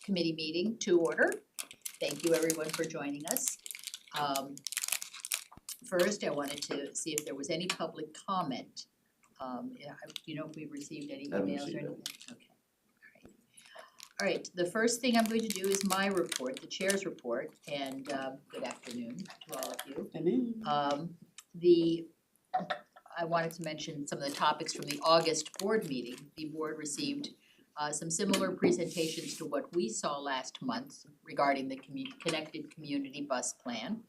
committee meeting to order. Thank you everyone for joining us. First, I wanted to see if there was any public comment. Do you know if we've received any Haven't emails or received anything? Okay. All right, the first thing I'm going to do is my report, the chair's report, and good afternoon to all of you. I wanted to mention some of the topics from the August board meeting. The board received some similar presentations to what we saw last month regarding the Connected Community Bus Plan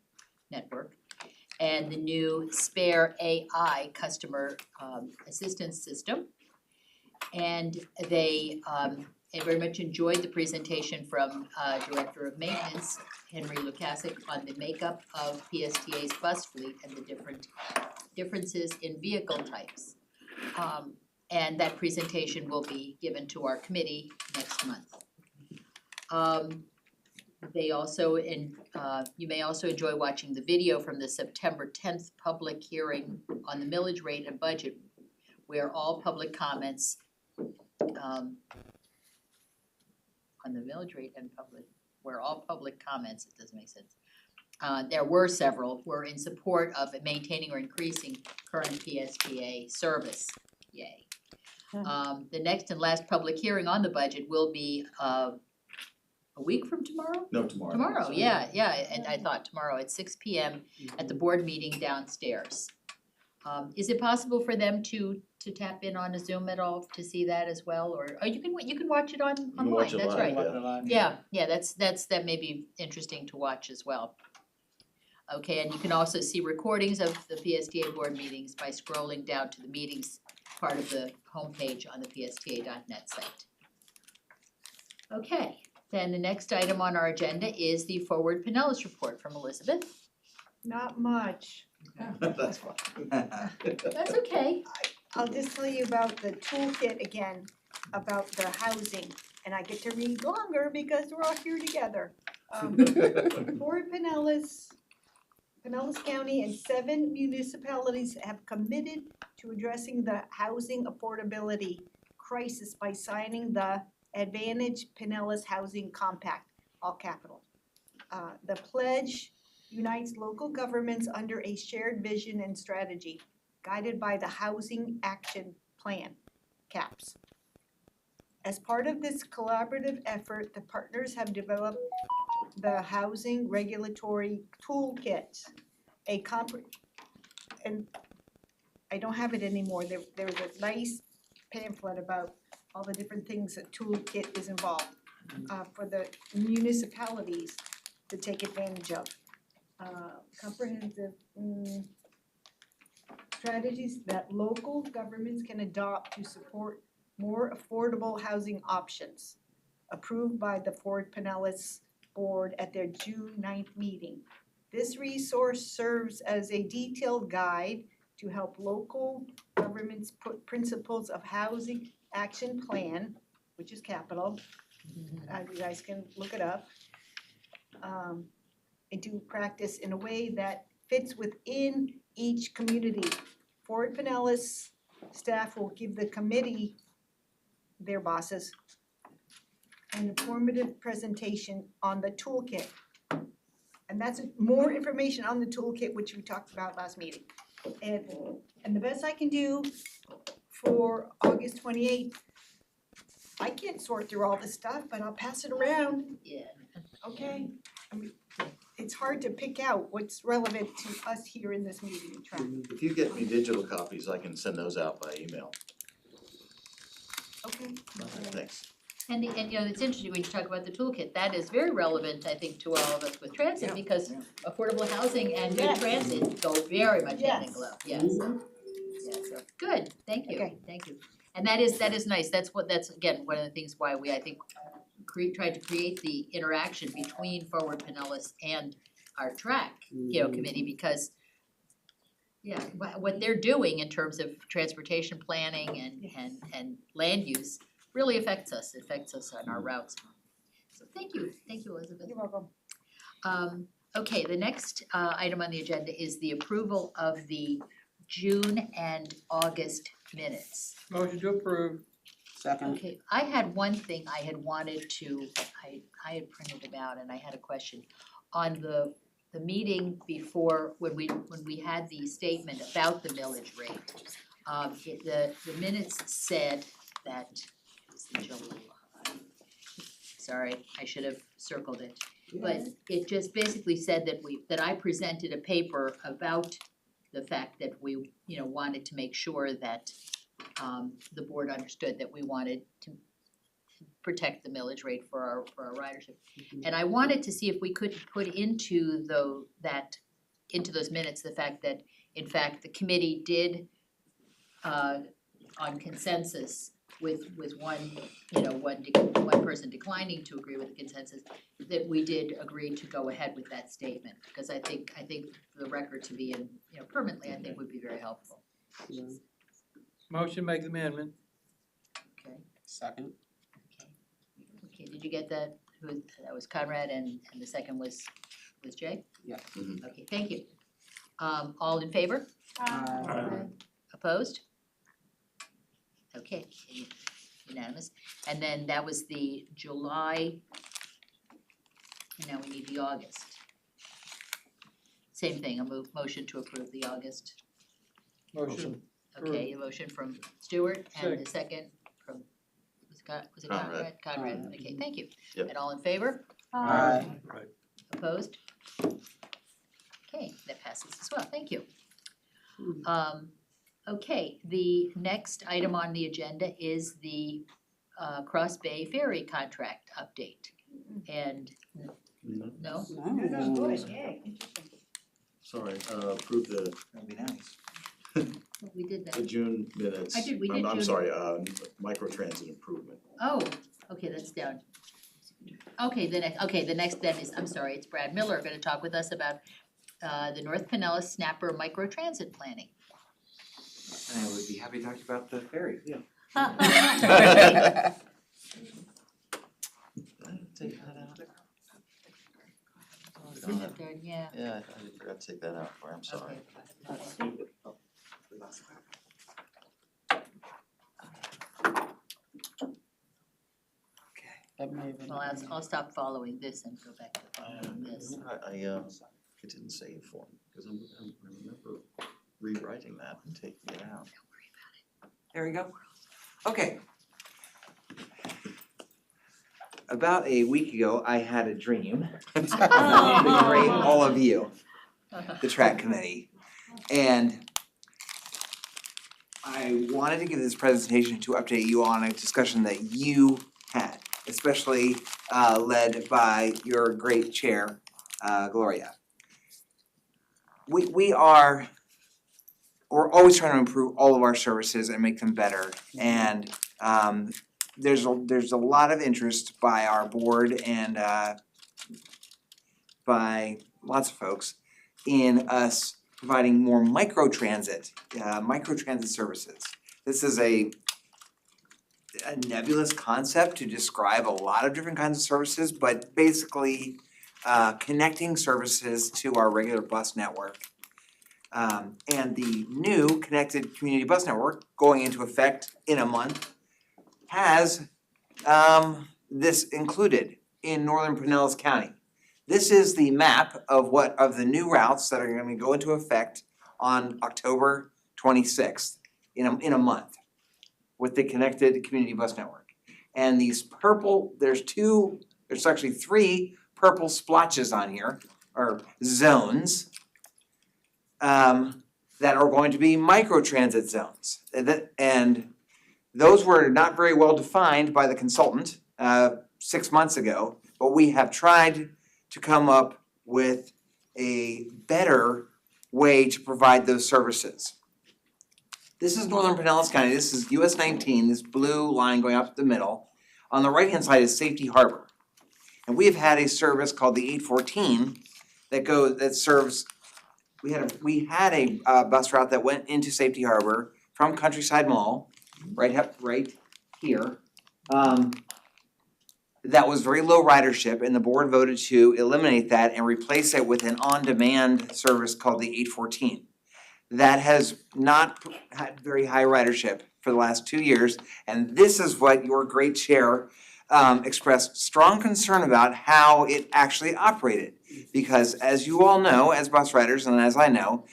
network and the new Spare AI customer assistance system. And they very much enjoyed the presentation from Director of Maintenance, Henry Lukasik, on the makeup of PSTA's bus fleet and the differences in vehicle types. And that presentation will be given to our committee next month. They also, you may also enjoy watching the video from the September 10th public hearing on the millage rate and budget, where all public comments on the millage rate and where all public comments, it doesn't make sense. There were several, were in support of maintaining or increasing current PSTA service, yay. The next and last public hearing on the budget will be a week from tomorrow? No, tomorrow. Tomorrow, yeah, and I thought tomorrow at 6 p.m. at the board meeting downstairs. Is it possible for them to tap in on a Zoom at all to see that as well, or you can watch it online, watch it that's live, right. Yeah, that may be interesting to watch as well. Okay, and you can also see recordings of the PSTA board meetings by scrolling down to the meetings part of the homepage on the psta.net site. Okay, then the next item on our agenda is the Forward Pinellas report from Elizabeth. Not much. That's fine. That's okay. I'll just tell you about the toolkit again, about the housing, and I get to read longer because we're all here together. Fort Pinellas County and 7 municipalities have committed to addressing the housing affordability crisis by signing the Advantage Pinellas Housing Compact, all capital. The pledge unites local governments under a shared vision and strategy, guided by the Housing Action Plan, CAPS. As part of this collaborative effort, the partners have developed the Housing Regulatory Toolkit, and I don't have it anymore. There's a nice pamphlet about all the different things that toolkit is involved for the municipalities to take advantage of. Comprehensive strategies that local governments can adopt to support more affordable housing options, approved by the Fort Pinellas Board at their June 9th meeting. This resource serves as a detailed guide to help local governments put principles of housing action plan, which is capital, you guys can look it up, into practice in a way that fits within each community. Fort Pinellas staff will give the committee, their bosses, an informative presentation on the toolkit. And that's more information on the toolkit, which we talked about last meeting. And the best I can do for August 28th, I can't sort through all this stuff, but I'll pass it around. Yeah. Okay, I mean, it's hard to pick out what's relevant to us here in this meeting and track. If you get me digital copies, I can send those out by email. Okay. Thanks. And you know, it's interesting when you talk about the toolkit, that is very relevant, I think, to all of us with transit, Yeah. because affordable housing and good Yes. transit go very much hand in Yes. glove, yes. Yeah, so, good, thank you, Okay. thank you. And that is nice, that's again, one of the things why we, I think, tried to create the interaction between Forward Pinellas and our track, committee, because what they're doing in terms of transportation planning and land use really affects us on our routes. So thank you, Elizabeth. You're welcome. Okay, the next item on the agenda is the approval of the June and August minutes. Motion to approve. Second. Okay, I had one thing I had wanted to, I had printed them out and I had a question. On the meeting before, when we had the statement about the millage rate, the minutes said that, it was the July. Sorry, I should have circled it. But it just basically said that I presented a paper about the fact that we, wanted to make sure that the board understood that we wanted to protect the millage rate for our ridership. And I wanted to see if we could put into those minutes the fact that, in fact, the committee did on consensus with one person declining to agree with the consensus, that we did agree to go ahead with that statement, because I think the record to be in, permanently, I think would be very helpful. Yeah. Motion make the amendment. Okay, Second. okay, did you get that? That was Conrad and the second was Jay? Yeah. Mhm. Okay, thank you. All in favor? Aye. Opposed? Okay, unanimous. And then that was the July, and now we need the August. Same thing, motion to approve the August. Motion. Okay, a motion from Stewart and the second from, was it Conrad? Conrad, Conrad. okay, thank you. Yep. And all in favor? Aye. Opposed? Okay, that passes as well, thank you. Okay, the next item on the agenda is the Cross Bay Ferry contract update. And, no? No, no, good, No. yay, interesting. Sorry, approve the That'd be nice. We did the that. June minutes. We did I'm June. sorry, microtransit improvement. Oh, okay, that's down. Okay, the next then is, I'm sorry, it's Brad Miller gonna talk with us about the North Pinellas Snapper microtransit planning. I would be happy to talk about the ferry, yeah. Take that out. Yeah, Yeah, I forgot to take that out for, I'm sorry. okay. That may have been. Well, I'll stop following this and go back to following this. It didn't save for me, because I remember rewriting that and taking it out. There we go. Okay. About a week ago, I had a dream. To greet all of you, the track committee. And I wanted to give this presentation to update you on a discussion that you had, especially led by your great chair, Gloria. We're always trying to improve all of our services and make them better. And there's a lot of interest by our board and by lots of folks in us providing more microtransit services. This is a nebulous concept to describe a lot of different kinds of services, but basically connecting services to our regular bus network. And the new connected community bus network going into effect in a month has this included in northern Pinellas County. This is the map of the new routes that are gonna go into effect on October 26th in a month with the connected community bus network. And these purple, there's actually 3 purple splotches on here, or zones, that are going to be microtransit zones. And those were not very well defined by the consultant 6 months ago, but we have tried to come up with a better way to provide those services. This is northern Pinellas County, this is US 19, this blue line going up the middle. On the right-hand side is Safety Harbor. And we have had a service called the 814 that serves, we had a bus route that went into Safety Harbor from Countryside Mall, right here. That was very low ridership, and the board voted to eliminate that and replace it with an on-demand service called the 814. That has not had very high ridership for the last 2 years. And this is what your great chair expressed strong concern about how it actually operated. Because as you all know, as bus riders, and as I know,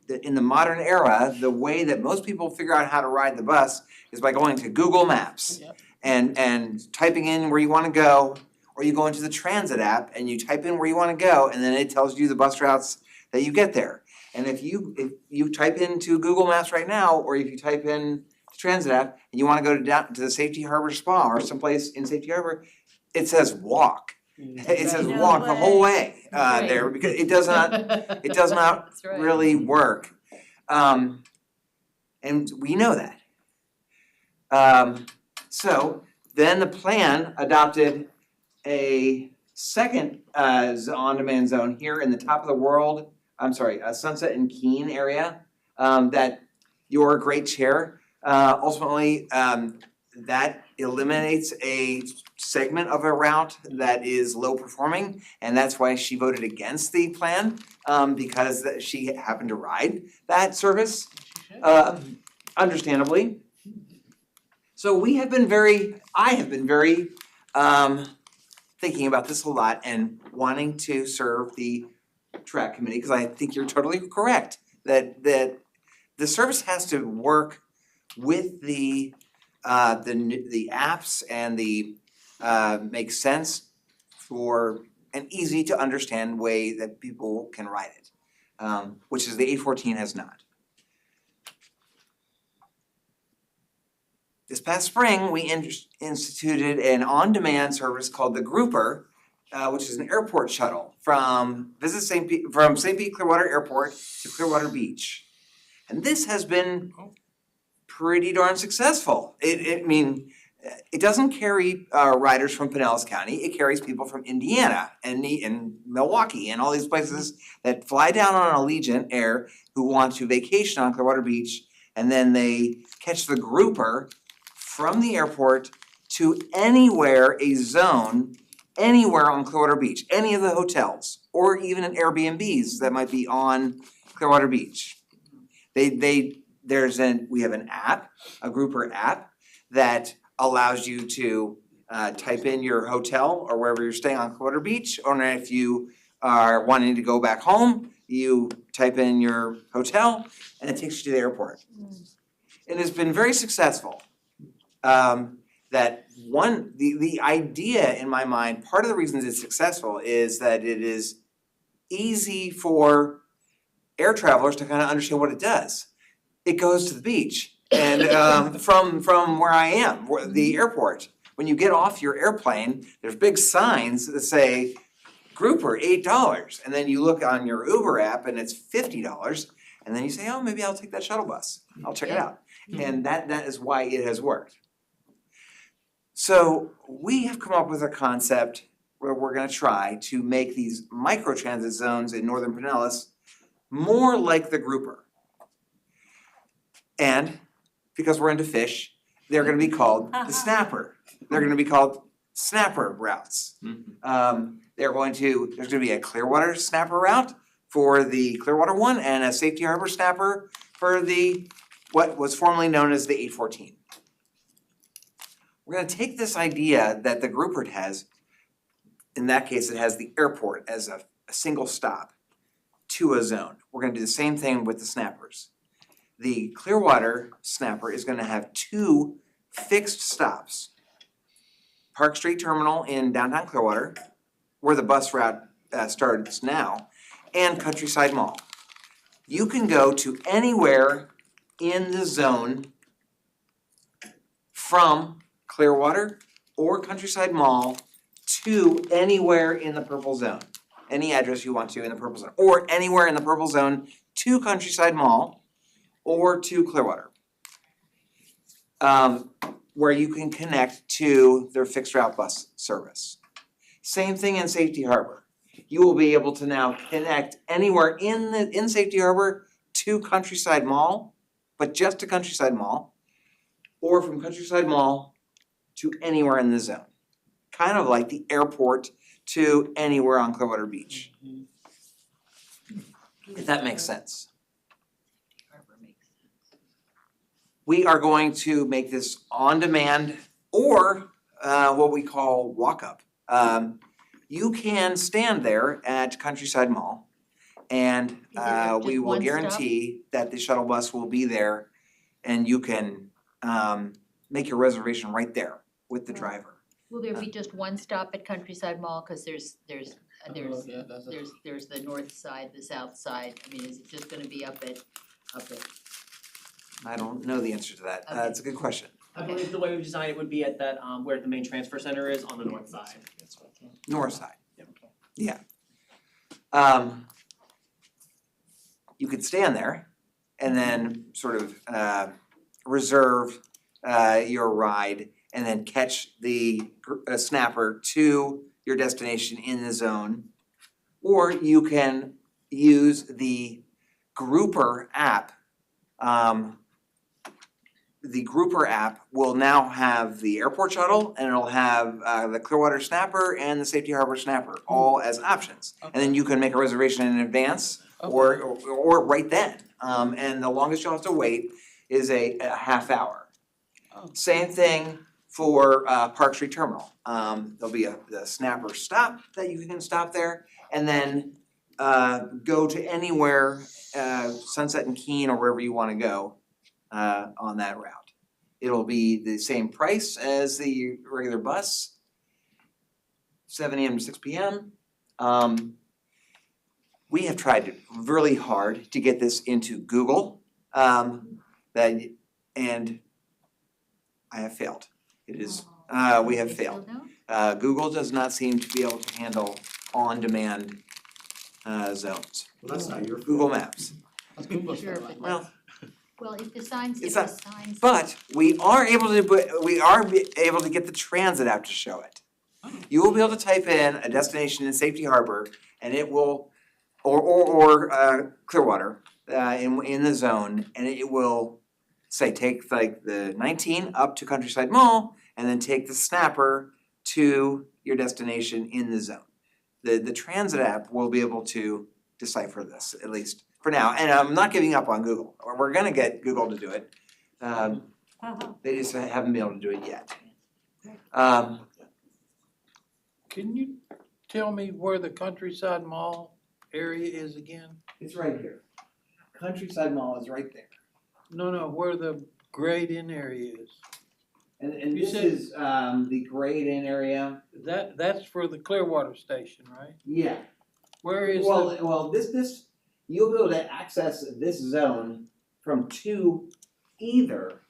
in the modern era, the way that most people figure out how to ride the bus is by going to Google Maps Yep. and typing in where you wanna go, or you go into the transit app and you type in where you wanna go, and then it tells you the bus routes that you get there. And if you type into Google Maps right now, or if you type in the transit app and you wanna go down to the Safety Harbor Spa or someplace in Safety Harbor, it says walk. It says No walk the whole way Right. there, because it does not That's right. really work. And we know that. So then the plan adopted a second on-demand zone here in the top of the world, Sunset and Keene area, that your great chair, ultimately, that eliminates a segment of a route that is low performing, and that's why she voted against the plan, because she happened to ride that service, understandably. So I have been very thinking about this a lot and wanting to serve the track committee, because I think you're totally correct that the service has to work with the apps and the make sense for an easy to understand way that people can ride it, which is the 814 has not. This past spring, we instituted an on-demand service called the Grouper, which is an airport shuttle from St. Pete Clearwater Airport to Clearwater Beach. And this has been pretty darn successful. It doesn't carry riders from Pinellas County, it carries people from Indiana and Milwaukee and all these places that fly down on Allegiant Air who want to vacation on Clearwater Beach, and then they catch the Grouper from the airport to anywhere anywhere on Clearwater Beach, any of the hotels, or even in Airbnbs that might be on Clearwater Beach. We have an app, a Grouper app, that allows you to type in your hotel or wherever you're staying on Clearwater Beach, or if you are wanting to go back home, you type in your hotel and it takes you to the airport. It has been very successful. The idea in my mind, part of the reasons it's successful is that it is easy for air travelers to kind of understand what it does. It goes to the beach, and from where I am, the airport, when you get off your airplane, there's big signs that say Grouper $8, and then you look on your Uber app and it's $50, and then you say, oh, maybe I'll take that shuttle bus. I'll check it out, and that is why it has worked. So we have come up with a concept where we're gonna try to make these microtransit zones in northern Pinellas more like the Grouper. And because we're into fish, they're gonna be called the Snapper. They're gonna be called Snapper routes. There's gonna be a Clearwater Snapper route for the Clearwater one, and a Safety Harbor Snapper for what was formerly known as the 814. We're gonna take this idea that the Grouper has, in that case it has the airport as a single stop to a zone. We're gonna do the same thing with the Snappers. The Clearwater Snapper is gonna have 2 fixed stops. Park Street Terminal in downtown Clearwater, where the bus route starts now, and Countryside Mall. You can go to anywhere in the zone from Clearwater or Countryside Mall to anywhere in the purple zone. Any address you want to in the purple zone, or anywhere in the purple zone to Countryside Mall or to Clearwater. Where you can connect to their fixed route bus service. Same thing in Safety Harbor. You will be able to now connect anywhere in Safety Harbor to Countryside Mall, but just to Countryside Mall, or from Countryside Mall to anywhere in the zone. Kind of like the airport to anywhere on Clearwater Beach. If that makes sense. Harbor makes sense. we are going to make this on demand or what we call walk up. You can stand there at Countryside Mall and Is it we just will one stop? guarantee that the shuttle bus will be there and you can make your reservation right there with the Right. driver. Will there be just one stop at Countryside Mall? Cause there's Oh, yeah, that's a- there's the north side, the south side. I mean, is it just gonna be up at? I don't know the answer to that. Okay. It's a good question. I believe the way we've designed it would be at that, where the main transfer center is on the north side. North side. Okay. Yeah. You could stand there and then sort of reserve your ride and then catch the snapper to your destination in the zone. Or you can use the Grouper app. The Grouper app will now have the airport shuttle and it'll have the Clearwater Snapper and the Safety Harbor Snapper all as options. And then you can make a reservation in advance or right then. And the longest you'll have to wait is a half hour. Oh. Same thing for Park Street Terminal. There'll be the Snapper stop that you can stop there and then go to anywhere, Sunset and Keene or wherever you wanna go on that route. It'll be the same price as the regular bus, 7 AM to 6 PM. We have tried really hard to get this into Google, and I have failed. It is, we have They still failed. don't? Google does not seem to be able to handle on-demand zones. Well, that's not your fault. Google Maps. That's Google's Sure, fault. but Well, Well, if the signs, It's if the not- signs. but we are able to get the transit app to show it. Oh. You will be able to type in a destination in Safety Harbor and it will, or Clearwater, in the zone, and it will say, take like the 19 up to Countryside Mall and then take the Snapper to your destination in the zone. The transit app will be able to decipher this, at least for now, and I'm not giving up on Google, we're gonna get Google to do it. They just haven't been able to do it yet. Can you tell me where the Countryside Mall area is again? It's right here. Countryside Mall is right there. No, where the grade in area is. And You this said- is the grade in area. That's for the Clearwater station, right? Yeah. Where is Well, this, you'll be able to access this zone from either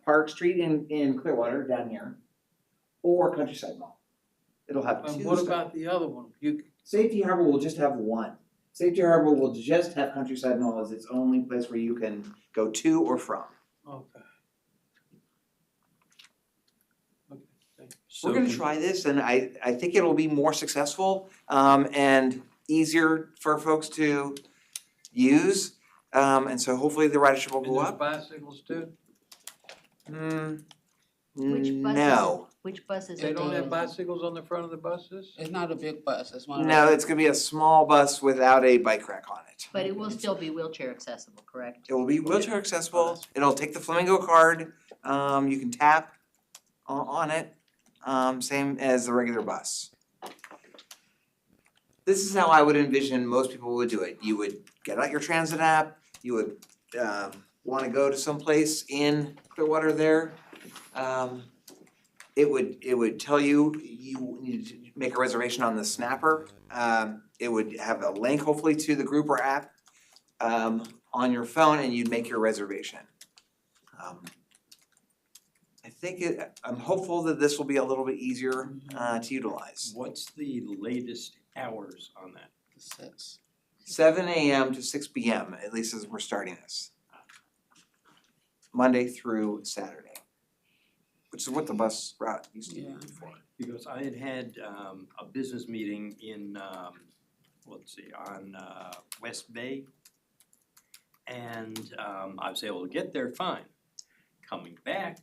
Park Street in Clearwater down here or Countryside Mall. It'll have two and what stops. about the other one? Safety Harbor will just have one. Safety Harbor will just have Countryside Mall as its only place where you can go to or from. Okay. Okay, thank you. We're gonna try this and I think it'll be more successful and easier for folks to use. And so hopefully the ridership will And go there's up. bicycles too? Which buses? No, Which buses They are don't they have using? bicycles on the front of the buses? It's not a big bus, it's one of no, those- it's gonna be a small bus without a bike rack on it. But it will still be wheelchair accessible, correct? It will be wheelchair accessible, it'll take the Flamingo card, you can tap on it, same as the regular bus. This is how I would envision most people would do it. You would get out your transit app, you would wanna go to someplace in Clearwater there. It would tell you need to make a reservation on the Snapper. It would have a link hopefully to the Grouper app on your phone and you'd make your reservation. I'm hopeful that this will be a little bit easier to utilize. What's the latest hours on that? 6. 7 AM to 6 PM, at least as we're starting this. Monday through Saturday. Which is what the bus route used to be Yeah. before. Because I had a business meeting in, on West Bay. And I was able to get there fine. Coming back,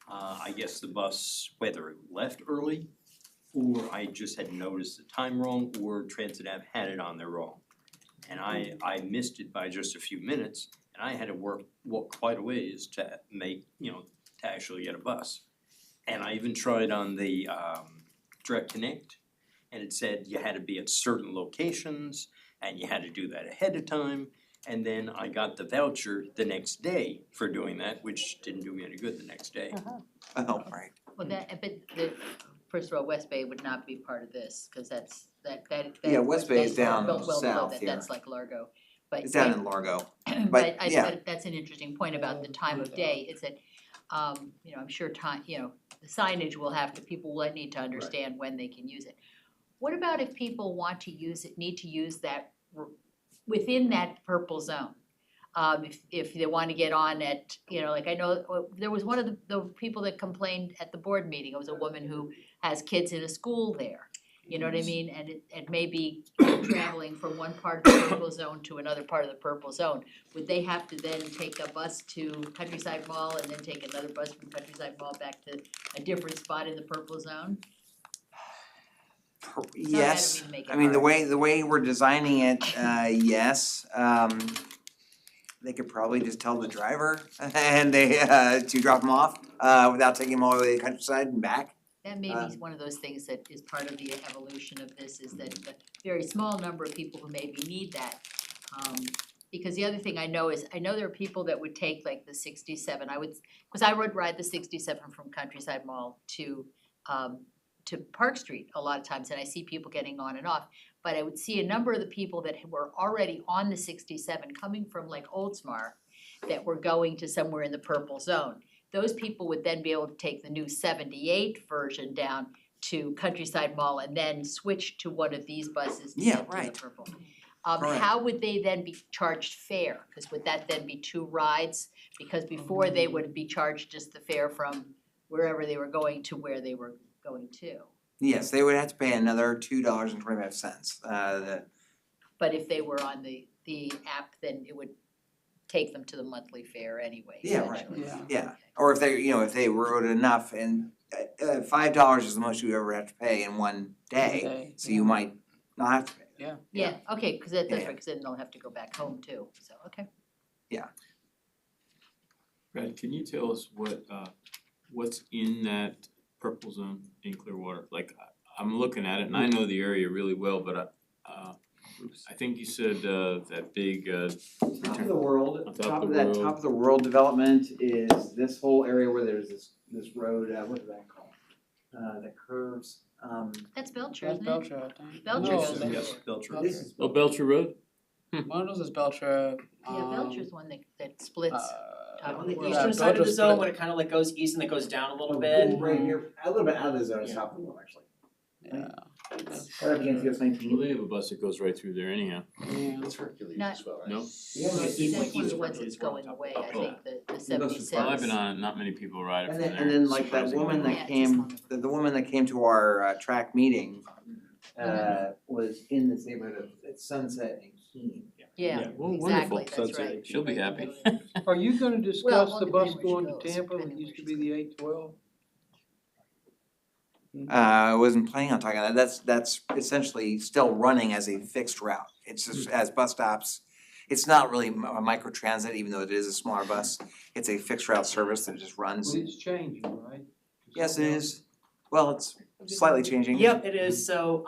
I guess the bus, whether it left early or I just had noticed the time wrong or Transit App had it on there wrong. And I missed it by just a few minutes And I had to walk quite a ways to make, to actually get a bus. And I even tried on the Direct Connect, and it said you had to be at certain locations, and you had to do that ahead of time. And then I got the voucher the next day for doing that, which didn't do me any good the next day. Oh, right. Well, that, but first of all, West Bay would not be part of this, cause that. Yeah, West Bay is that's down well below south that. here. That's like Largo, but. It's down in Largo. But yeah. that's an interesting point about the time of day, is that, I'm sure time, the signage will have to, people will need to understand when they can use it. What about if people want to use it, need to use that within that purple zone? If they wanna get on at, like I know, there was one of the people that complained at the board meeting, it was a woman who has kids in a school there. You know what I mean? And it may be traveling from one part of the purple zone to another part of the purple zone. Would they have to then take a bus to Countryside Mall and then take another bus from Countryside Mall back to a different spot in the purple zone? Yes, mean to make it I mean, hard. the way we're designing it, yes, they could probably just tell the driver and they, to drop them off, without taking them all the way to Countryside and back. That may be one of those things that is part of the evolution of this, is that the very small number of people who maybe need that. Because the other thing I know is, I know there are people that would take like the 67, cause I would ride the 67 from Countryside Mall to Park Street a lot of times, and I see people getting on and off. But I would see a number of the people that were already on the 67 coming from like Oldsmar that were going to somewhere in the purple zone. Those people would then be able to take the new 78 version down to Countryside Mall and then switch to one of these buses to Yeah, get to right. the purple. Correct. How would they then be charged fare? Cause would that then be 2 rides? Because before they would be charged just the fare from wherever they were going to where they were going to. Yes, they would have to pay another $2.25, But if they were on the app, then it would take them to the monthly fare anyway, Yeah, right. essentially. Yeah. yeah. Or if they, if they rode enough, and $5 is the most you ever have to pay in one day, Okay, so you might not have to pay. Yeah, okay, cause that's Yeah. right, cause then they'll have to go back home too, so, okay. Brad, can you tell us what's in that purple zone in Clearwater? Like, I'm looking at it and I know the area really well, but I think you said that big Top of the world, On top top of of the that world. top of the world development is this whole area where there's this road, what is that called? That curves, That's Belcher, That's isn't it? Belcher, I think. Belcher No, goes Belcher. Yes, Belcher. this is. Oh, Belcher Road? One of those is Belcher, Yeah, Belcher's one that splits. top On of the the world. eastern side of the Belcher's zone, split. when it kinda like goes east and it goes down a little Oh, bit. right here, a little bit out of the zone, is Yeah. top of the world actually. Yeah. Right up against US Well, 19. they have a bus that goes right through there anyhow. Yeah. It's Hercules Not- as well, right? No? Yeah, That's East- one of the east ones one that's is one on going top of away, the I purple. think, the goes to 77. Well, I've been on it, not many people ride it from And there. then, like that surprisingly. woman Yeah, that it's just came, on the woman that came to our track meeting, was in this neighborhood of Sunset and Keene. Yeah, Well, wonderful. exactly, that's right. She'll be happy. Are you gonna Well, discuss all the bus depending where she going to goes, Tampa, that depending used to where be the 812? I wasn't planning on talking about that, that's essentially still running as a fixed route. It's just as bus stops, it's not really a micro transit, even though it is a smaller bus. It's a fixed route service that just runs. Well, it's changing, right? Yes, it is, well, it's slightly changing. Yep, it is, so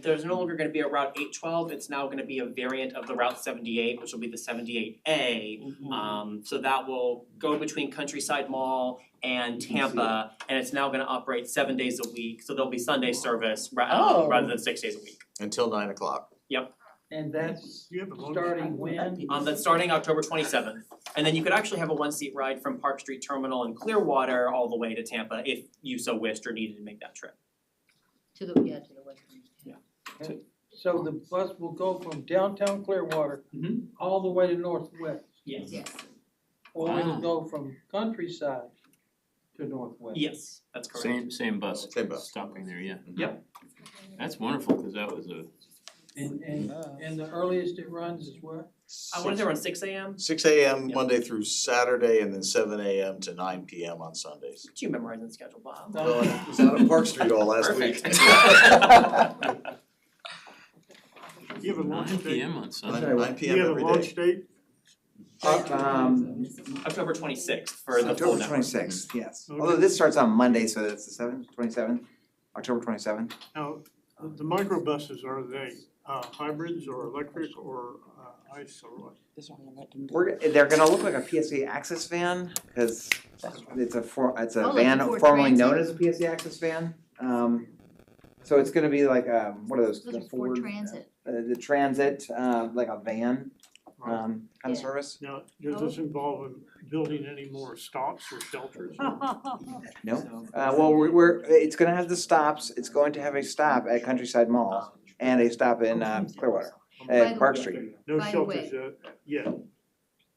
there's no longer gonna be a Route 812, it's now gonna be a variant of the Route 78, which will be the 78A. So that will go between Countryside Mall and Tampa, and it's now gonna operate 7 days a week, so there'll be Sunday service Oh. rather than 6 days a week. Until 9 o'clock. And that's starting when? That's starting October 27th. And then you could actually have a one-seat ride from Park Street Terminal in Clearwater all the way to Tampa if you so wished or needed to make that trip. To the western. So the bus will go from downtown Clearwater all the way to Northwest? Yes. Yes. Or it'll Wow. go from Countryside to Northwest? Yes, that's correct. Same bus. Same bus. Stopping there, yeah. Yep. That's wonderful, cause that was a, And the earliest it runs is what? I wanted to run 6 a.m. 6 a.m. Yep. Monday through Saturday, and then 7 a.m. to 9 p.m. on Sundays. Did you memorize the schedule, Bob? Well, I was out on Park Street all last week. Perfect. You have a launch 9 date? PM on Sunday. 9 p.m. every day. date? October 26th for the full October network. 26th, yes. Okay. Although this starts on Monday, so it's the 27th, October 27th. Now, the microbuses, are they hybrids or electric or ICE or what? They're gonna look like a PSA Access van, cause it's a Oh, like van a Ford formerly known Transit? as a PSA Access van. So it's gonna be like, what are those, Those the are Ford Ford, Transit. the Transit, like a van, kind Yeah. of service? Now, does this involve building any more stops or shelters? or- No, well, it's gonna have the stops, it's going to have a stop at Countryside Mall and a stop in Clearwater, By at the Park way- Street. No By the shelters yet?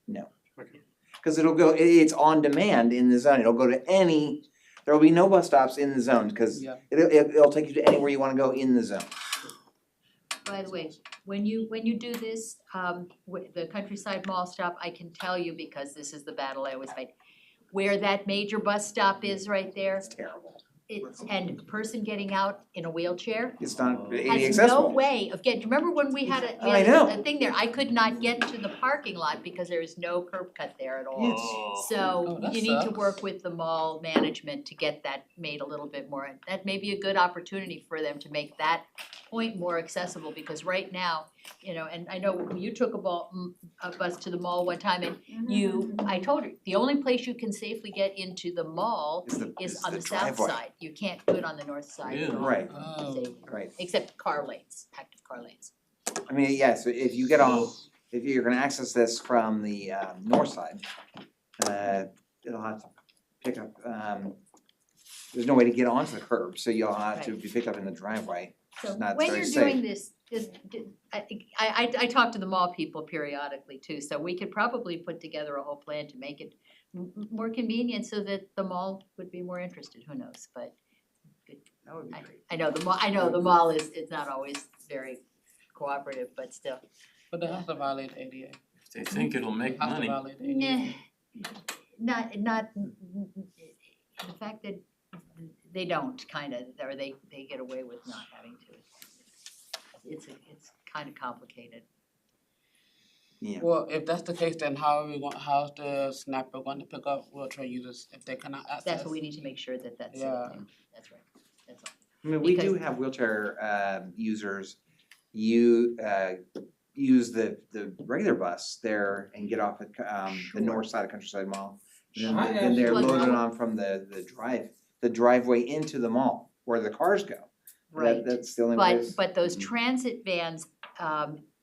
No. Okay. Cause it's on demand in the zone, it'll go to there will be no bus stops in the zone, cause Yeah. it'll take you to anywhere you wanna go in the zone. By the way, when you do this, with the Countryside Mall stop, I can tell you, because this is the battle I always fight. Where that major bus stop is right there, It's terrible. and a person getting out in a wheelchair It's not ADA has accessible. no way of getting, remember when we had I know. a thing there, I could not get to the parking lot because there is no curb cut there at all. So Oh, that you need to sucks. work with the mall management to get that made a little bit more, that may be a good opportunity for them to make that point more accessible, because right now, and I know you took a bus to the mall one time, and I told her, the only place you can safely get into the mall is on the south driveway. side, you can't do it on the north side. Really? Right. Oh. Right, Except car lanes, active car lanes. I mean, yes, if you get on, if you're gonna access this from the north side, it'll have to pick up, there's no way to get onto the curb, so you'll have to be picked up in the driveway. So It's not when very you're safe. doing this, I talk to the mall people periodically too, so we could probably put together a whole plan to make it more convenient so that the mall would be more interested, who knows, but That would be great. I know the mall is not always very cooperative, but still. But they have to violate ADA. If they think it'll make Have to money. violate Nah, ADA. not, the fact that they don't kinda, or they get away with not having to. It's kinda complicated. Yeah. Well, if that's the case, then how's the snapper going to pick up wheelchair users if they cannot access? That's what we need to make sure that that's, Yeah. that's right, that's all. I mean, we do Because- have wheelchair users, use the regular bus there and get off at the north side of Countryside Mall. And then they're Sure. loaded on from the driveway into the mall where the cars go. Right. That's the only place. But those transit vans,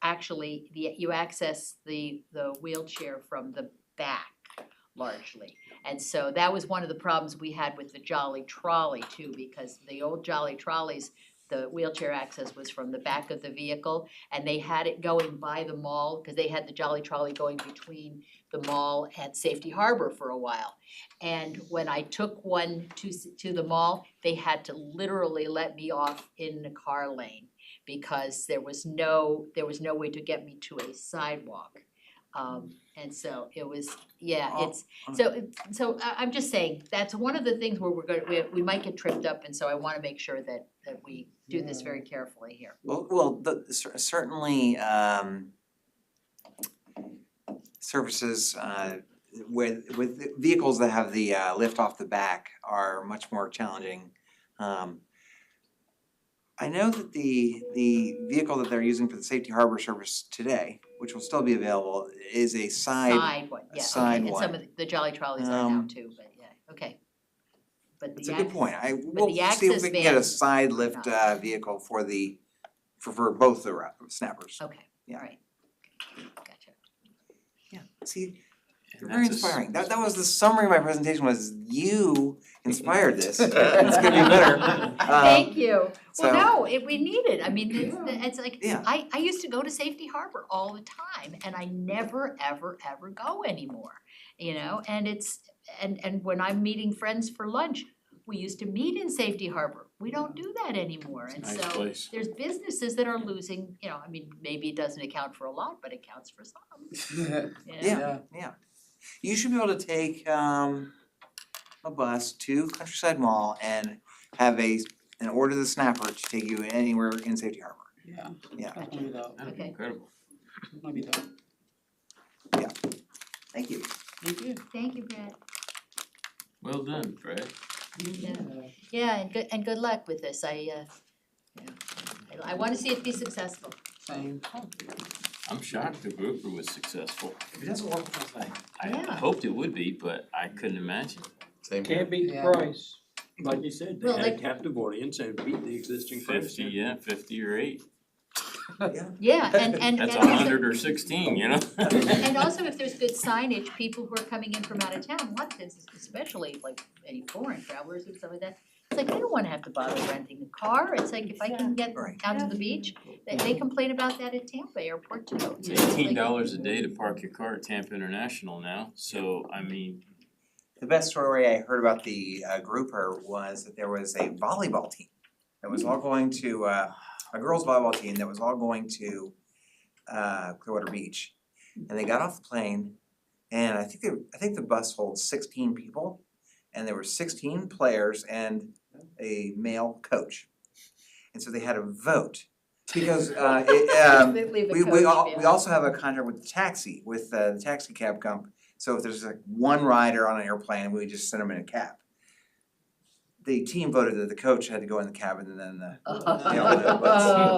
actually, you access the wheelchair from the back largely. And so that was one of the problems we had with the Jolly Trolley too, because the old Jolly Trolleys, the wheelchair access was from the back of the vehicle, and they had it going by the mall, cause they had the Jolly Trolley going between the mall and Safety Harbor for a while. And when I took one to the mall, they had to literally let me off in the car lane because there was no way to get me to a sidewalk. And so it was, I'm just saying, that's one of the things where we might get tripped up, and so I wanna make sure that we do this very carefully here. Well, certainly, services, with vehicles that have the lift off the back are much more challenging. I know that the vehicle that they're using for the Safety Harbor service today, which will still be available, is a Side one, yeah, side okay, and some one. of the Jolly Trolleys are now too, but yeah, okay. But It's the a good point, we'll the see if access we can get a vans side lift not. vehicle for both the snappers. Okay, Yeah. alright, gotcha. Yeah, see, And very that's a inspiring. That was the summary of my presentation was you inspired this. It's gonna be better. Thank you. so- Well, no, we need it. I mean, it's like, Yeah. I used to go to Safety Harbor all the time and I never, ever, ever go anymore. And and when I'm meeting friends for lunch, we used to meet in Safety Harbor. We don't do that anymore. And Nice so place. there's businesses that are losing, I mean, maybe it doesn't account for a lot, but it counts for some. Yeah. You should be able to take a bus to Countryside Mall and have and order the snapper to take you anywhere in Safety Harbor. Yeah. Yeah. That's gonna be dope. That'd be Okay. incredible. It's gonna be dope. Thank you. Thank you. Thank you, Brett. Well done, Fred. Yeah, and good luck with this. I wanna see it be successful. Same. I'm shocked the grouper was successful. It doesn't work both ways. I Yeah. hoped it would be, but I couldn't imagine. Same here. Can't beat the Yeah. price. Like you said, Well, they like- had captive audience and beat the existing price. 50 or 8. Yeah, and That's also- 100 or 16, you know? And also if there's good signage, people who are coming in from out of town, a lot of times, especially like any foreign travelers or stuff like that, it's like, I don't wanna have to bother renting a car, it's like, if I can get Right. out to the beach, they complain about that at Tampa Airport too. It's you know, like- $18 a day to park your car at Tampa International now, so I mean, The best story I heard about the grouper was that there was a volleyball team that was all going to a girls' volleyball team that was all going to Clearwater Beach. And they got off the plane and I think the bus holds 16 people and there were 16 players and a male coach. And so they had a vote because They leave the we coach, yeah. also have a contract with the taxi, with the taxi cab company. So if there's like one rider on an airplane, we just send them in a cab. The team voted that the coach had to go in the cabin and then the Oh.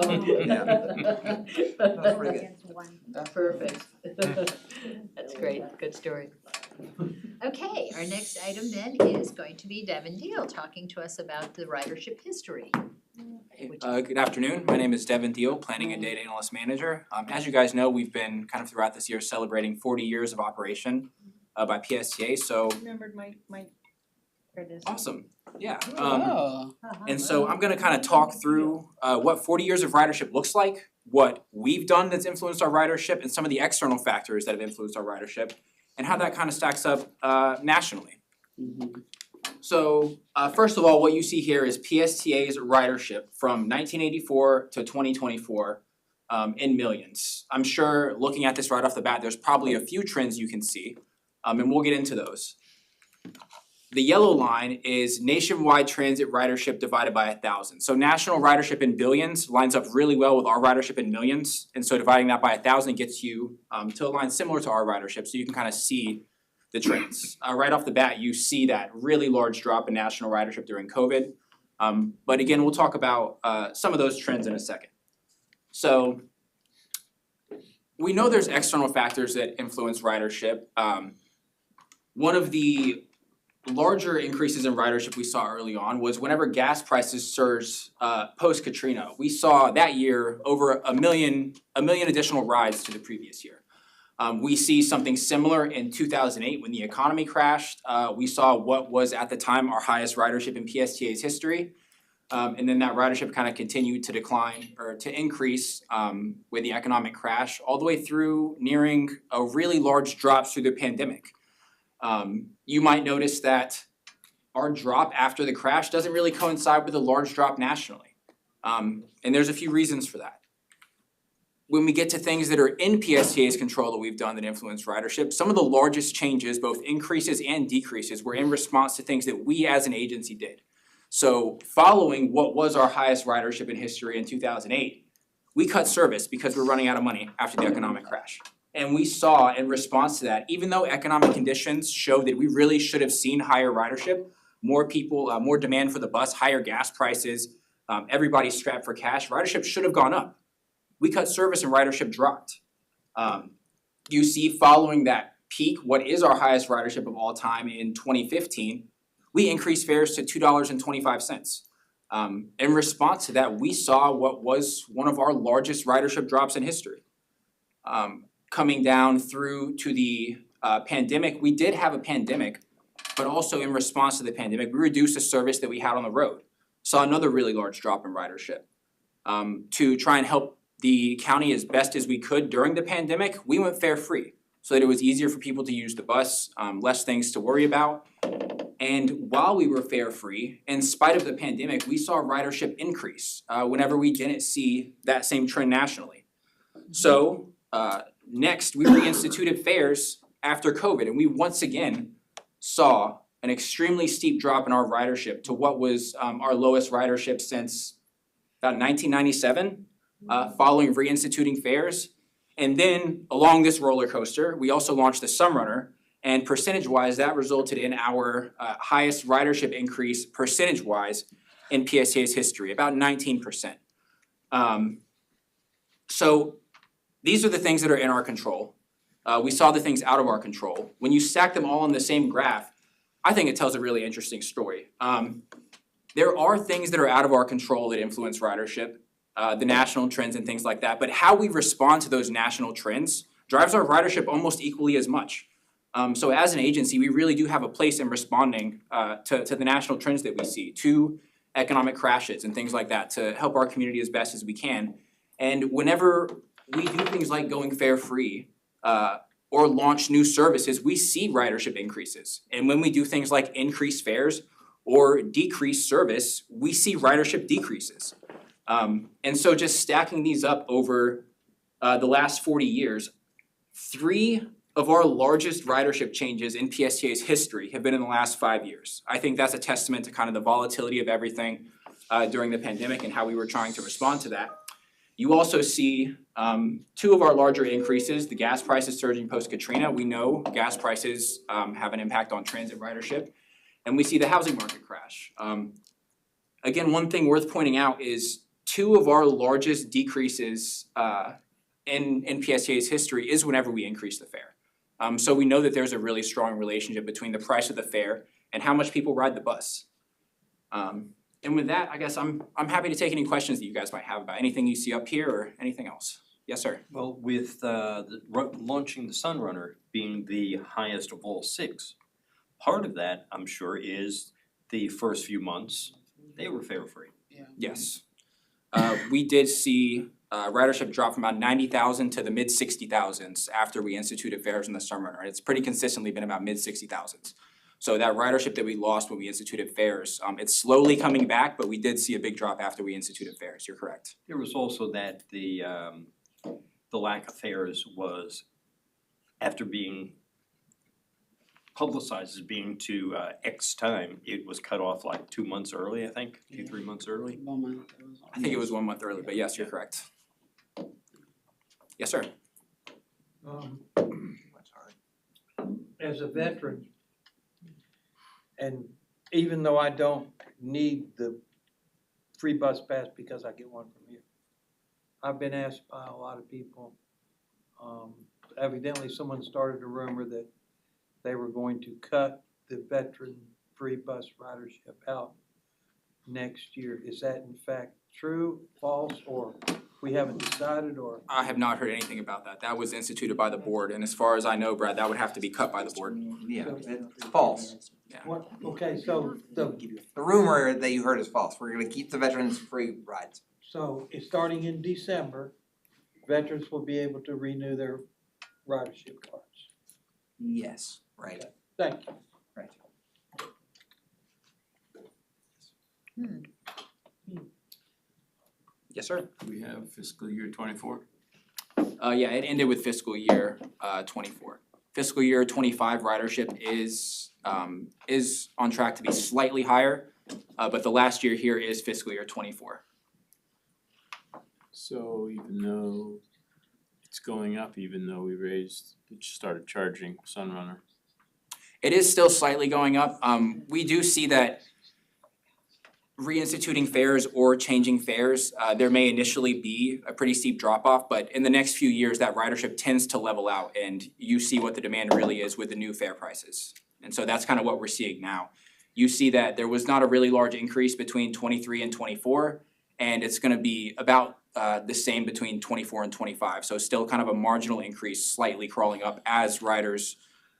That was pretty good. Against one. Perfect. That's great, good story. Okay, our next item then is going to be Devin Deal talking to us about the ridership history. Which- Good afternoon, my name is Devin Thiel, Planning and Data Analyst Manager. As you guys know, we've been kind of throughout this year celebrating 40 years of operation by PSTA, so Remembered my credits. awesome, yeah. Oh, And so I'm gonna kind of talk through what 40 years of ridership looks like, what we've done that's influenced our ridership, and some of the external factors that have influenced our ridership, and how that kind of stacks up nationally. So first of all, what you see here is PSTA's ridership from 1984 to 2024 in millions. I'm sure looking at this right off the bat, there's probably a few trends you can see, and we'll get into those. The yellow line is nationwide transit ridership divided by 1,000. So national ridership in billions lines up really well with our ridership in millions, and so dividing that by 1,000 gets you to a line similar to our ridership, so you can kind of see the trends. Right off the bat, you see that really large drop in national ridership during COVID. But again, we'll talk about some of those trends in a second. So we know there's external factors that influence ridership. One of the larger increases in ridership we saw early on was whenever gas prices surged post Katrina. We saw that year over a million additional rides to the previous year. We see something similar in 2008 when the economy crashed. We saw what was at the time our highest ridership in PSTA's history. And then that ridership kind of continued to decline or to increase with the economic crash all the way through nearing a really large drop through the pandemic. You might notice that our drop after the crash doesn't really coincide with a large drop nationally. And there's a few reasons for that. When we get to things that are in PSTA's control that we've done that influence ridership, some of the largest changes, both increases and decreases, were in response to things that we as an agency did. So following what was our highest ridership in history in 2008, we cut service because we're running out of money after the economic crash. And we saw in response to that, even though economic conditions showed that we really should have seen higher ridership, more people, more demand for the bus, higher gas prices, everybody's strapped for cash, ridership should have gone up. We cut service and ridership dropped. You see following that peak, what is our highest ridership of all time in 2015, we increased fares to $2.25. In response to that, we saw what was one of our largest ridership drops in history. Coming down through to the pandemic, we did have a pandemic, but also in response to the pandemic, we reduced the service that we had on the road. Saw another really large drop in ridership. To try and help the county as best as we could during the pandemic, we went fare free so that it was easier for people to use the bus, less things to worry about. And while we were fare free, in spite of the pandemic, we saw ridership increase whenever we didn't see that same trend nationally. So next, we reinstituted fares after COVID, and we once again saw an extremely steep drop in our ridership to what was our lowest ridership since about 1997. Following reinstituting fares. And then along this roller coaster, we also launched the Sunrunner, And percentage-wise, that resulted in our highest ridership increase percentage-wise in PSTA's history, about 19%. So these are the things that are in our control. We saw the things out of our control. When you stack them all on the same graph, I think it tells a really interesting story. There are things that are out of our control that influence ridership, the national trends and things like that, but how we respond to those national trends drives our ridership almost equally as much. So as an agency, we really do have a place in responding to the national trends that we see, to economic crashes and things like that, to help our community as best as we can. And whenever we do things like going fare free, or launch new services, we see ridership increases. And when we do things like increase fares or decrease service, we see ridership decreases. And so just stacking these up over the last 40 years, 3 of our largest ridership changes in PSTA's history have been in the last 5 years. I think that's a testament to kind of the volatility of everything during the pandemic and how we were trying to respond to that. You also see 2 of our larger increases, the gas prices surging post-Katrina. We know gas prices have an impact on transit ridership, and we see the housing market crash. Again, one thing worth pointing out is 2 of our largest decreases in PSTA's history is whenever we increase the fare. So we know that there's a really strong relationship between the price of the fare and how much people ride the bus. And with that, I guess I'm happy to take any questions that you guys might have about anything you see up here or anything else. Yes, sir. Well, with launching the Sunrunner being the highest of all 6, part of that, I'm sure, is the first few months, they were fare free. Yes. We did see ridership drop from about 90,000 to the mid 60,000s after we instituted fares in the Sunrunner. It's pretty consistently been about mid 60,000s. So that ridership that we lost when we instituted fares, it's slowly coming back, but we did see a big drop after we instituted fares. You're correct. There was also that the lack of fares was after being publicized as being to X time, it was cut off like 2 months early, I think, 2-3 months early. 1 month, it was I think it was 1 month early, but yes, you're correct. Yes, sir. As a veteran, and even though I don't need the free bus pass because I get one from you, I've been asked by a lot of people, evidently someone started a rumor that they were going to cut the veteran free bus ridership out next year. Is that in fact true, false, or we haven't decided, or? I have not heard anything about that. That was instituted by the board, and as far as I know, Brad, that would have to be cut by the board. Yeah, it's false. What, okay, so the rumor that you heard is false. We're gonna keep the veterans free rides. So it's starting in December, veterans will be able to renew their ridership cards. Yes, right. Thank you. Right. Yes, sir. We have fiscal year 24. Yeah, it ended with fiscal year 24. Fiscal year 25 ridership is on track to be slightly higher, but the last year here is fiscal year 24. So even though it's going up, even though we started charging Sunrunner. It is still slightly going up. We do see that reinstituting fares or changing fares, there may initially be a pretty steep drop off, but in the next few years, that ridership tends to level out and you see what the demand really is with the new fare prices. And so that's kind of what we're seeing now. You see that there was not a really large increase between 23 and 24, and it's gonna be about the same between 24 and 25. So still kind of a marginal increase, slightly crawling up as riders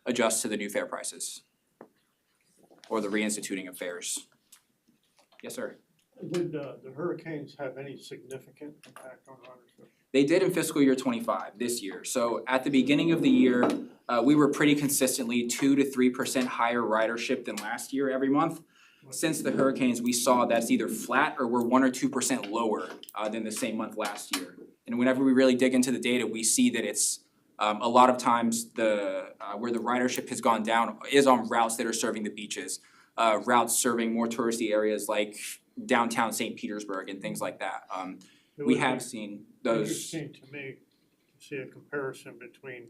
adjust to the new fare prices or the reinstituting of fares. Yes, sir. Did the hurricanes have any significant impact on ridership? They did in fiscal year 25 this year. So at the beginning of the year, we were pretty consistently 2 to 3% higher ridership than last year every month. Since the hurricanes, we saw that's either flat or we're 1 or 2% lower than the same month last year. And whenever we really dig into the data, we see that it's a lot of times where the ridership has gone down is on routes that are serving the beaches, routes serving more touristy areas like downtown St. Petersburg and things like that. We have seen those. Interesting to me to see a comparison between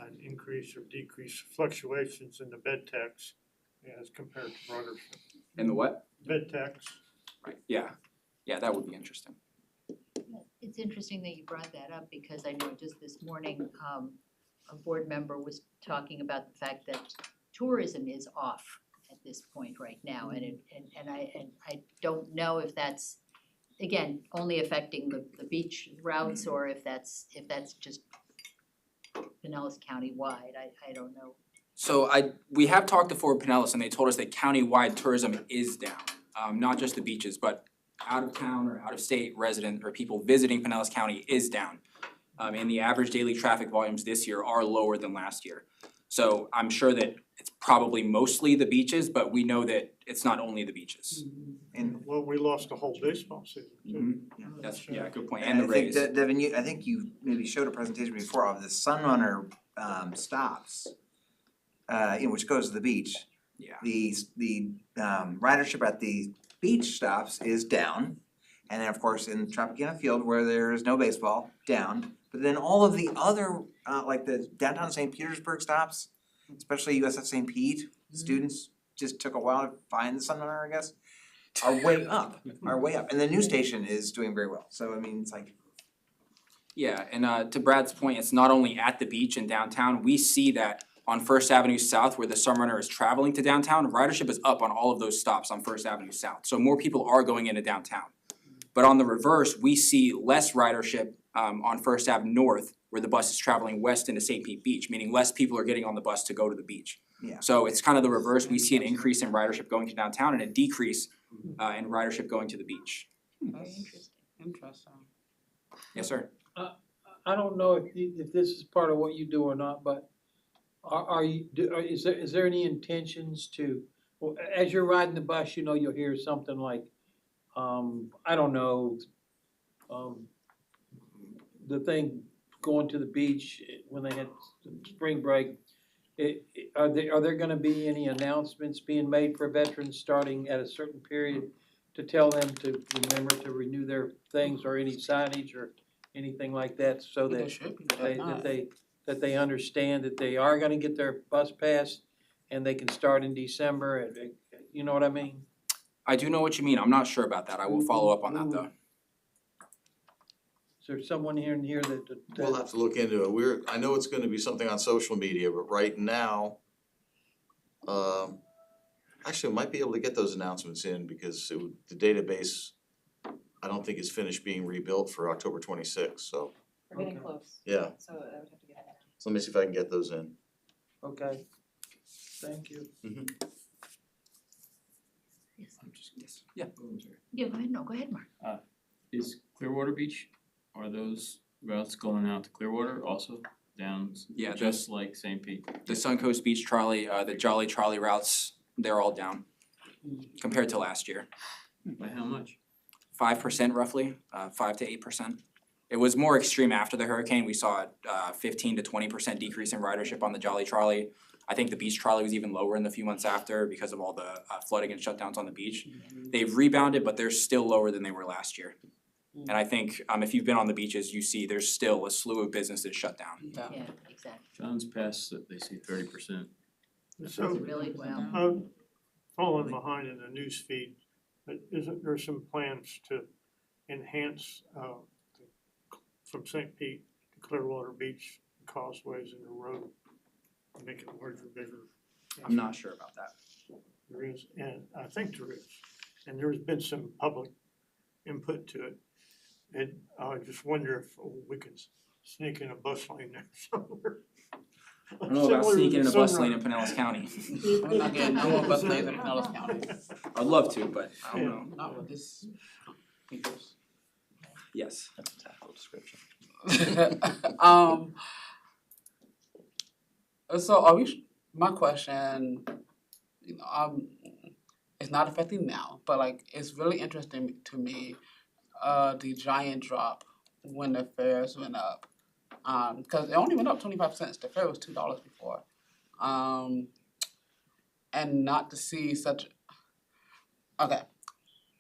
an increase or decrease fluctuations in the bed tax as compared to ridership. And the what? Bed tax, Right, yeah, that would be interesting. It's interesting that you brought that up because I know just this morning, a board member was talking about the fact that tourism is off at this point right now, and I don't know if that's, again, only affecting the beach routes or if that's just Pinellas County-wide, I don't know. So we have talked to Fort Pinellas and they told us that countywide tourism is down, not just the beaches, but out of town or out of state resident or people visiting Pinellas County is down. And the average daily traffic volumes this year are lower than last year. So I'm sure that it's probably mostly the beaches, but we know that it's not only the beaches. And well, we lost a whole baseball season too. That's, good point, and the I Rays. think Devin, I think you maybe showed a presentation before of the Sunrunner stops, which goes to the beach. Yeah. The ridership at the beach stops is down. And then of course in Tropicana Field where there is no baseball, down. But then all of the other, like the downtown St. Petersburg stops, especially USF St. Pete, students just took a while to find the Sunrunner, I guess, are way up. And the news station is doing very well. So I mean, it's like, Yeah, and to Brad's point, it's not only at the beach in downtown, we see that on First Avenue South where the Sunrunner is traveling to downtown, ridership is up on all of those stops on First Avenue South. So more people are going into downtown. But on the reverse, we see less ridership on First Ave North where the bus is traveling west into St. Pete Beach, meaning less people are getting on the bus to go to the beach. Yeah. So it's kind of the reverse, we see an increase in ridership going to downtown and a decrease in ridership going to the beach. Very interesting. Interesting. Yes, sir. I don't know if this is part of what you do or not, but is there any intentions to, well, as you're riding the bus, you know, you'll hear something like, I don't know, the thing going to the beach when they had spring break. Are there gonna be any announcements being made for veterans starting at a certain period to tell them to remember to renew their things, or any signage or anything like that, so There that should be, but not. that they understand that they are gonna get their bus pass and they can start in December, and you know what I mean? I do know what you mean, I'm not sure about that, I will follow up on that though. Is there someone here that We'll have to look into it. I know it's gonna be something on social media, but right now, actually, we might be able to get those announcements in because the database, I don't think is finished being rebuilt for October 26th, so, We're getting close. yeah. So I would have to get it. So let me see if I can get those in. Okay, thank you. Yes. Yeah. Yeah, go ahead, no, go ahead, Mark. Is Clearwater Beach, are those routes going out to Clearwater also down Yeah, just like St. Pete? The Suncoast Beach Trolley, the Jolly Trolley routes, they're all down compared to last year. By how much? 5% roughly, 5 to 8%. It was more extreme after the hurricane, we saw a 15 to 20% decrease in ridership on the Jolly Trolley. I think the beach trolley was even lower in the few months after because of all the flooding and shutdowns on the beach. They've rebounded, but they're still lower than they were last year. And I think if you've been on the beaches, you see there's still a slew of businesses shut down. Yeah, exactly. John's Pass, they see 30%. So, Really, wow. I'm falling behind in the news feed, but isn't there some plans to enhance, from St. Pete to Clearwater Beach, causeways in the road, make it larger, bigger? I'm not sure about that. There is, and I think there is, and there's been some public input to it. And I just wonder if we could sneak in a bus lane there somewhere. I don't know about Similar to sneaking in a bus Sunrunner. lane in Pinellas County. We're not getting no more bus lanes in Pinellas County. I'd love to, but I don't know. Not with this. People's. Yes. That's a tactful description. So are we, my question, it's not affecting now, but like, it's really interesting to me, the giant drop when the fares went up. Cause it only went up 25 cents, the fare was $2 before. And not to see such, okay,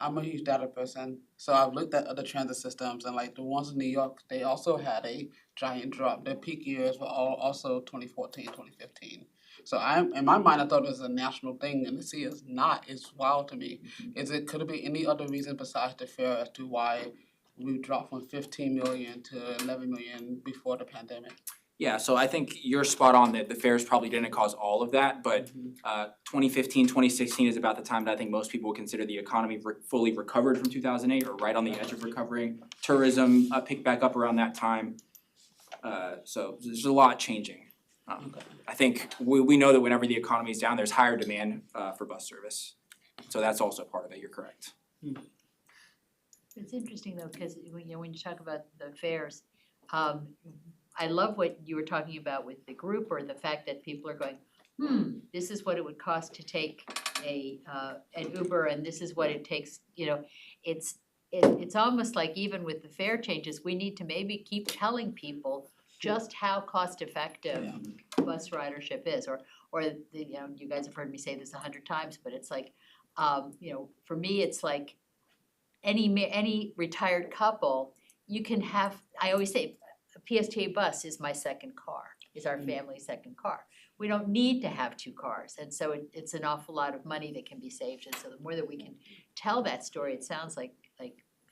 I'm a huge data person, so I've looked at other transit systems and like the ones in New York, they also had a giant drop. Their peak years were all also 2014, 2015. So in my mind, I thought it was a national thing, and to see it's not. It's wild to me. Could it be any other reason besides the fair as to why we dropped from 15 million to 11 million before the pandemic? Yeah, so I think you're spot on that the fairs probably didn't cause all of that, but 2015, 2016 is about the time that I think most people would consider the economy fully recovered from 2008 or right on the edge of recovering. Tourism picked back up around that time. So there's a lot changing. I think we know that whenever the economy is down, there's higher demand for bus service. So that's also part of it, you're correct. It's interesting though, because when you talk about the fairs, I love what you were talking about with the group, or the fact that people are going, this is what it would cost to take an Uber, and this is what it takes, it's almost like even with the fare changes, we need to maybe keep telling people just how cost effective bus ridership is, or you guys have heard me say this 100 times, but it's like, for me, it's like any retired couple, you can have, I always say, a PSTA bus is my second car, is our family's second car. We don't need to have two cars, and so it's an awful lot of money that can be saved, and so the more that we can tell that story, it sounds like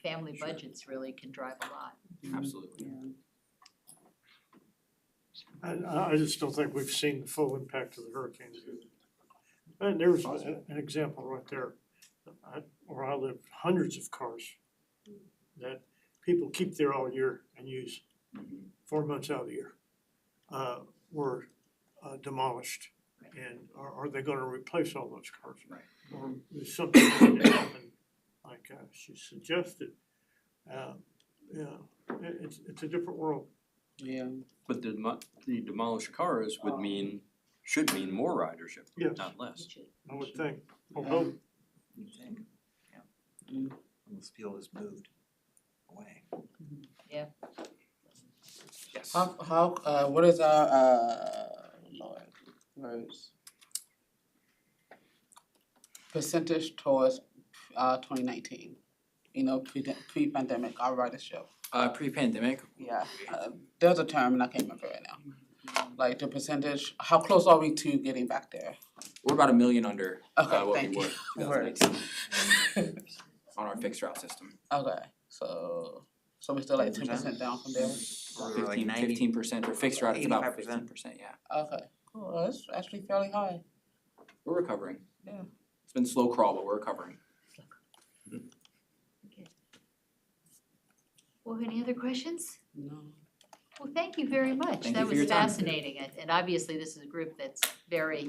family budgets really can drive a lot. Absolutely. And I just don't think we've seen the full impact of the hurricanes. And there's an example right there. Where I live, hundreds of cars that people keep there all year and use 4 months out of the year were demolished. And are they gonna replace all those cars? Right. Or is something going to happen like she suggested? It's a different world. Yeah. But the demolished cars should mean more ridership, Yes. not less. I would think, although You think? Unless people just moved away. Yes. What is our Lord, words? Percentage towards 2019, pre-pandemic, our ridership. Pre-pandemic, Yeah, there's a term and I can't remember right now. Like the percentage, how close are we to getting back there? we're about $1 million under Okay, what we thank were you. in 2019 on our fixed route system. Okay, so we're still like 10% down from there? We're like 15% for fixed route, it's about 85%. 15%, yeah. Okay, cool, that's actually fairly high. We're recovering. Yeah. It's been slow crawl, but we're recovering. Well, any other questions? No. Well, thank you very much. Thank you That for your was time. fascinating, and obviously this is a group that's very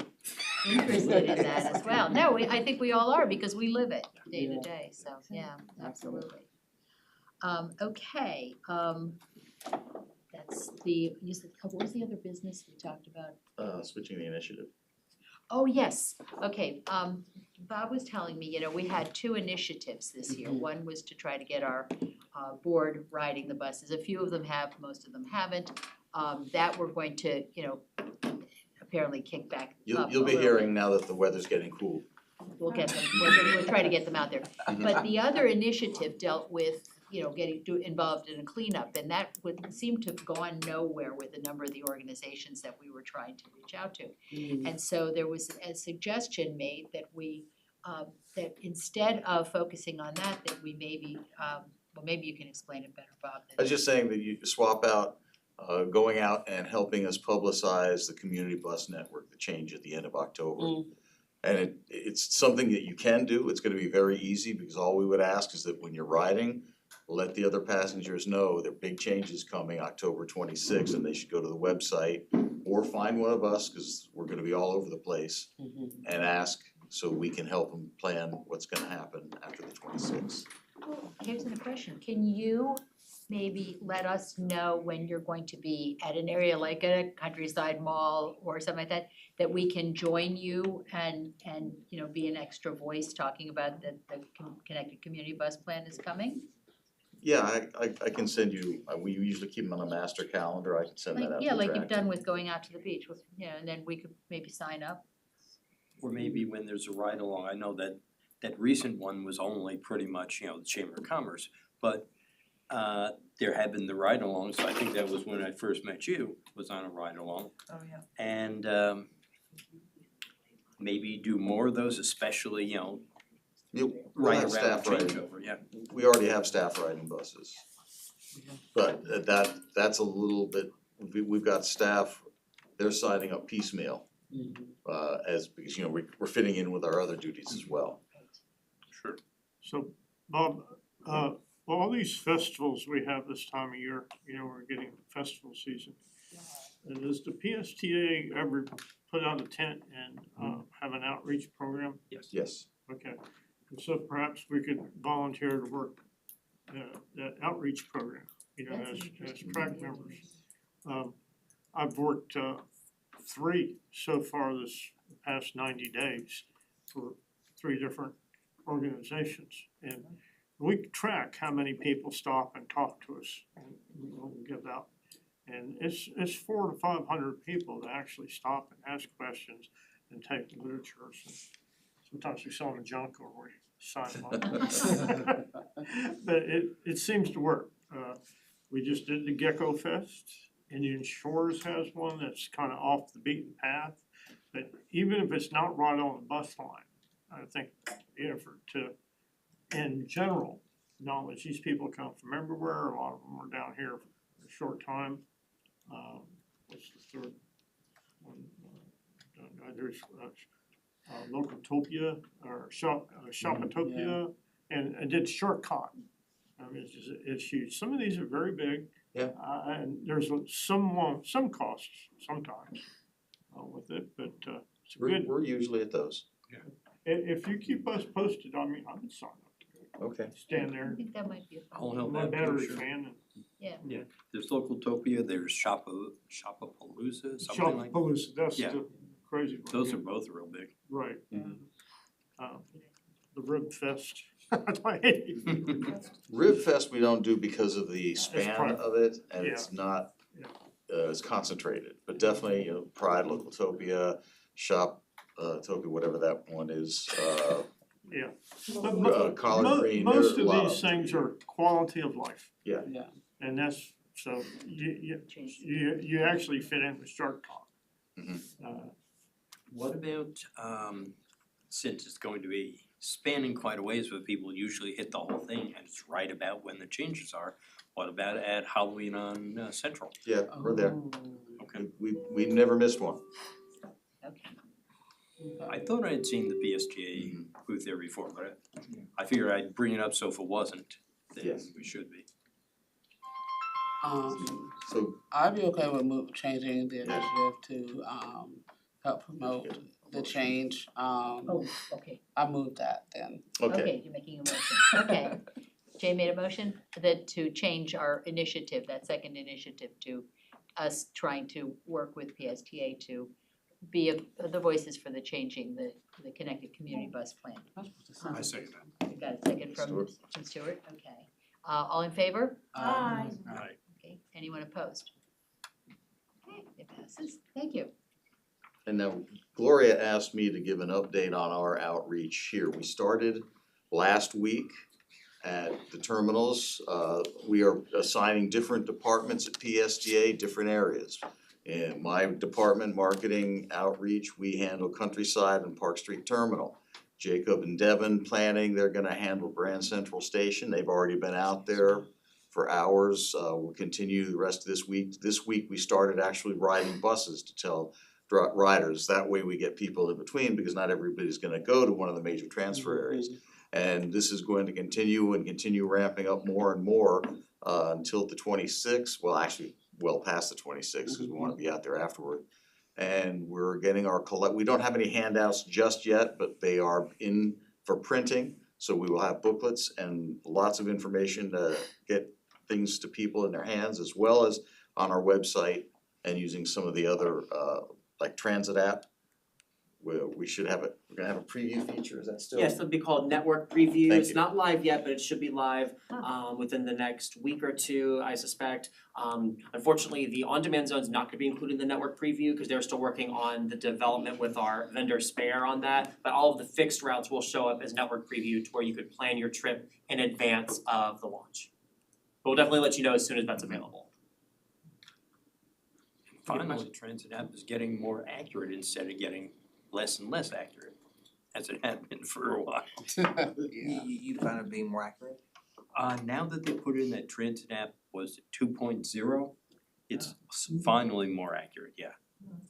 interested in that as well. No, I think we all are, because we live it day to day, so, yeah, absolutely. Okay, that's what was the other business we talked about? Switching the initiative. Oh, yes, okay, Bob was telling me, we had 2 initiatives this year. One was to try to get our board riding the buses. A few of them have, most of them haven't. That we're going to, apparently kick back up You'll a be little hearing now that the weather's getting cool. We'll get them, we'll try to get them out there. But the other initiative dealt with, getting involved in a cleanup, and that would seem to have gone nowhere with a number of the organizations that we were trying to reach out to. And so there was a suggestion made that we, that instead of focusing on that we maybe, well, maybe you can explain it better, Bob. I was just saying that you swap out, going out and helping us publicize the community bus network, the change at the end of October. And it's something that you can do, it's gonna be very easy, because all we would ask is that when you're riding, let the other passengers know that big change is coming October 26th, and they should go to the website or find one of us, cause we're gonna be all over the place, and ask so we can help them plan what's gonna happen after the 26th. Here's a question, can you maybe let us know when you're going to be at an area like a Countryside Mall or something like that, that we can join you and be an extra voice talking about the Connected Community Bus Plan is coming? Yeah, I can send you, we usually keep them on a master calendar, I can send that out to Yeah, like Track. you've done with going out to the beach, and then we could maybe sign up. Or maybe when there's a ride along, I know that that recent one was only pretty much, the Chamber of Commerce, but there have been the ride-alongs, so I think that was when I first met you, was on a ride-along. Oh, yeah. And maybe do more of those, especially, We'll right have around staff the riding. changeover, yeah. We already have staff riding buses. But that's a little bit, we've got staff, they're signing up piecemeal. Because we're fitting in with our other duties as well. Sure. So, Bob, all these festivals we have this time of year, we're getting festival season. And does the PSTA ever put out a tent and have an outreach program? Yes. Okay, and so perhaps we could volunteer to work that outreach program, as track members. I've worked 3 so far this past 90 days for 3 different organizations. And we track how many people stop and talk to us and we'll give out. And it's 400 to 500 people that actually stop and ask questions and take literature. So sometimes we sell them junk or we sign them up. But it seems to work. We just did the Gecko Fest. Indian Shores has one that's kind of off the beaten path. But even if it's not right on the bus line, I think the effort to, in general, knowledge, these people come from everywhere. A lot of them are down here for a short time. What's the third one? There's Locotopia or Shopatopia, and I did Shortcut. I mean, it's huge. Some of these are very big. Yeah. And there's some costs sometimes with it, but it's good. We're usually at those. If you keep us posted, I mean, I would sign up to go. Okay. Stand there. I think that might be a I'll fun. help I'm a out, battery sure. fan and Yeah. There's Localtopia, there's Shopapalooza, something like that. Shopapalooza, that's Yeah. the crazy one. Those are both real big. Right. Mhm. The Rib Fest. I hate it. Rib Fest we don't do because of the span private. of it and it's not as concentrated. But definitely, Pride, Localtopia, Topia, whatever that one is, Yeah. Collard Green, Most there's a of lot these of them. things are quality of life. Yeah. Yeah. And that's, so you actually fit in with Shark Talk. What about, since it's going to be spanning quite a ways, but people usually hit the whole thing and it's right about when the changes are, what about at Halloween on Central? Yeah, we're there. Okay. We never missed one. Okay. I thought I had seen the PSGA booth there before, but I figured I'd bring it up, so if it wasn't, then Yes. we should be. So I'd be okay with changing the initiative to help promote the change. Oh, okay, I moved that then. okay, you're making a motion, okay. Jay made a motion that to change our initiative, that second initiative to us trying to work with PSTA to be the voices for the changing the connected community bus plan. I second that. We got a second from Stewart, okay. All in favor? Aye. Right. Okay, anyone opposed? Okay, it passes, thank you. And now Gloria asked me to give an update on our outreach here. We started last week at the terminals. We are assigning different departments at PSTA, different areas. In my department, marketing outreach, we handle Countryside and Park Street Terminal. Jacob and Devin planning, they're gonna handle Grand Central Station. They've already been out there for hours. We'll continue the rest of this week. This week, we started actually riding buses to tell riders. That way we get people in between because not everybody's gonna go to one of the major transfer areas. And this is going to continue and continue ramping up more and more until the 26th, well, actually, well past the 26th, because we wanna be out there afterward. And we're getting our we don't have any handouts just yet, but they are in for printing. So we will have booklets and lots of information to get things to people in their hands, as well as on our website and using some of the other like Transit app. we should have a, we're gonna have a preview feature, is that still? Yes, it'll be called Network Preview. Thank It's you. not live yet, but it should be live within the next week or two, I suspect. Unfortunately, the on-demand zone is not gonna be included in the network preview because they're still working on the development with our vendor Spare on that. But all of the fixed routes will show up as network preview to where you could plan your trip in advance of the launch. But we'll definitely let you know as soon as that's available. Finally, the transit app is getting more accurate instead of getting less and less accurate, as it had been for a while. You found it being more accurate? Now that they put in that transit app, was it 2.0? It's finally more accurate, yeah.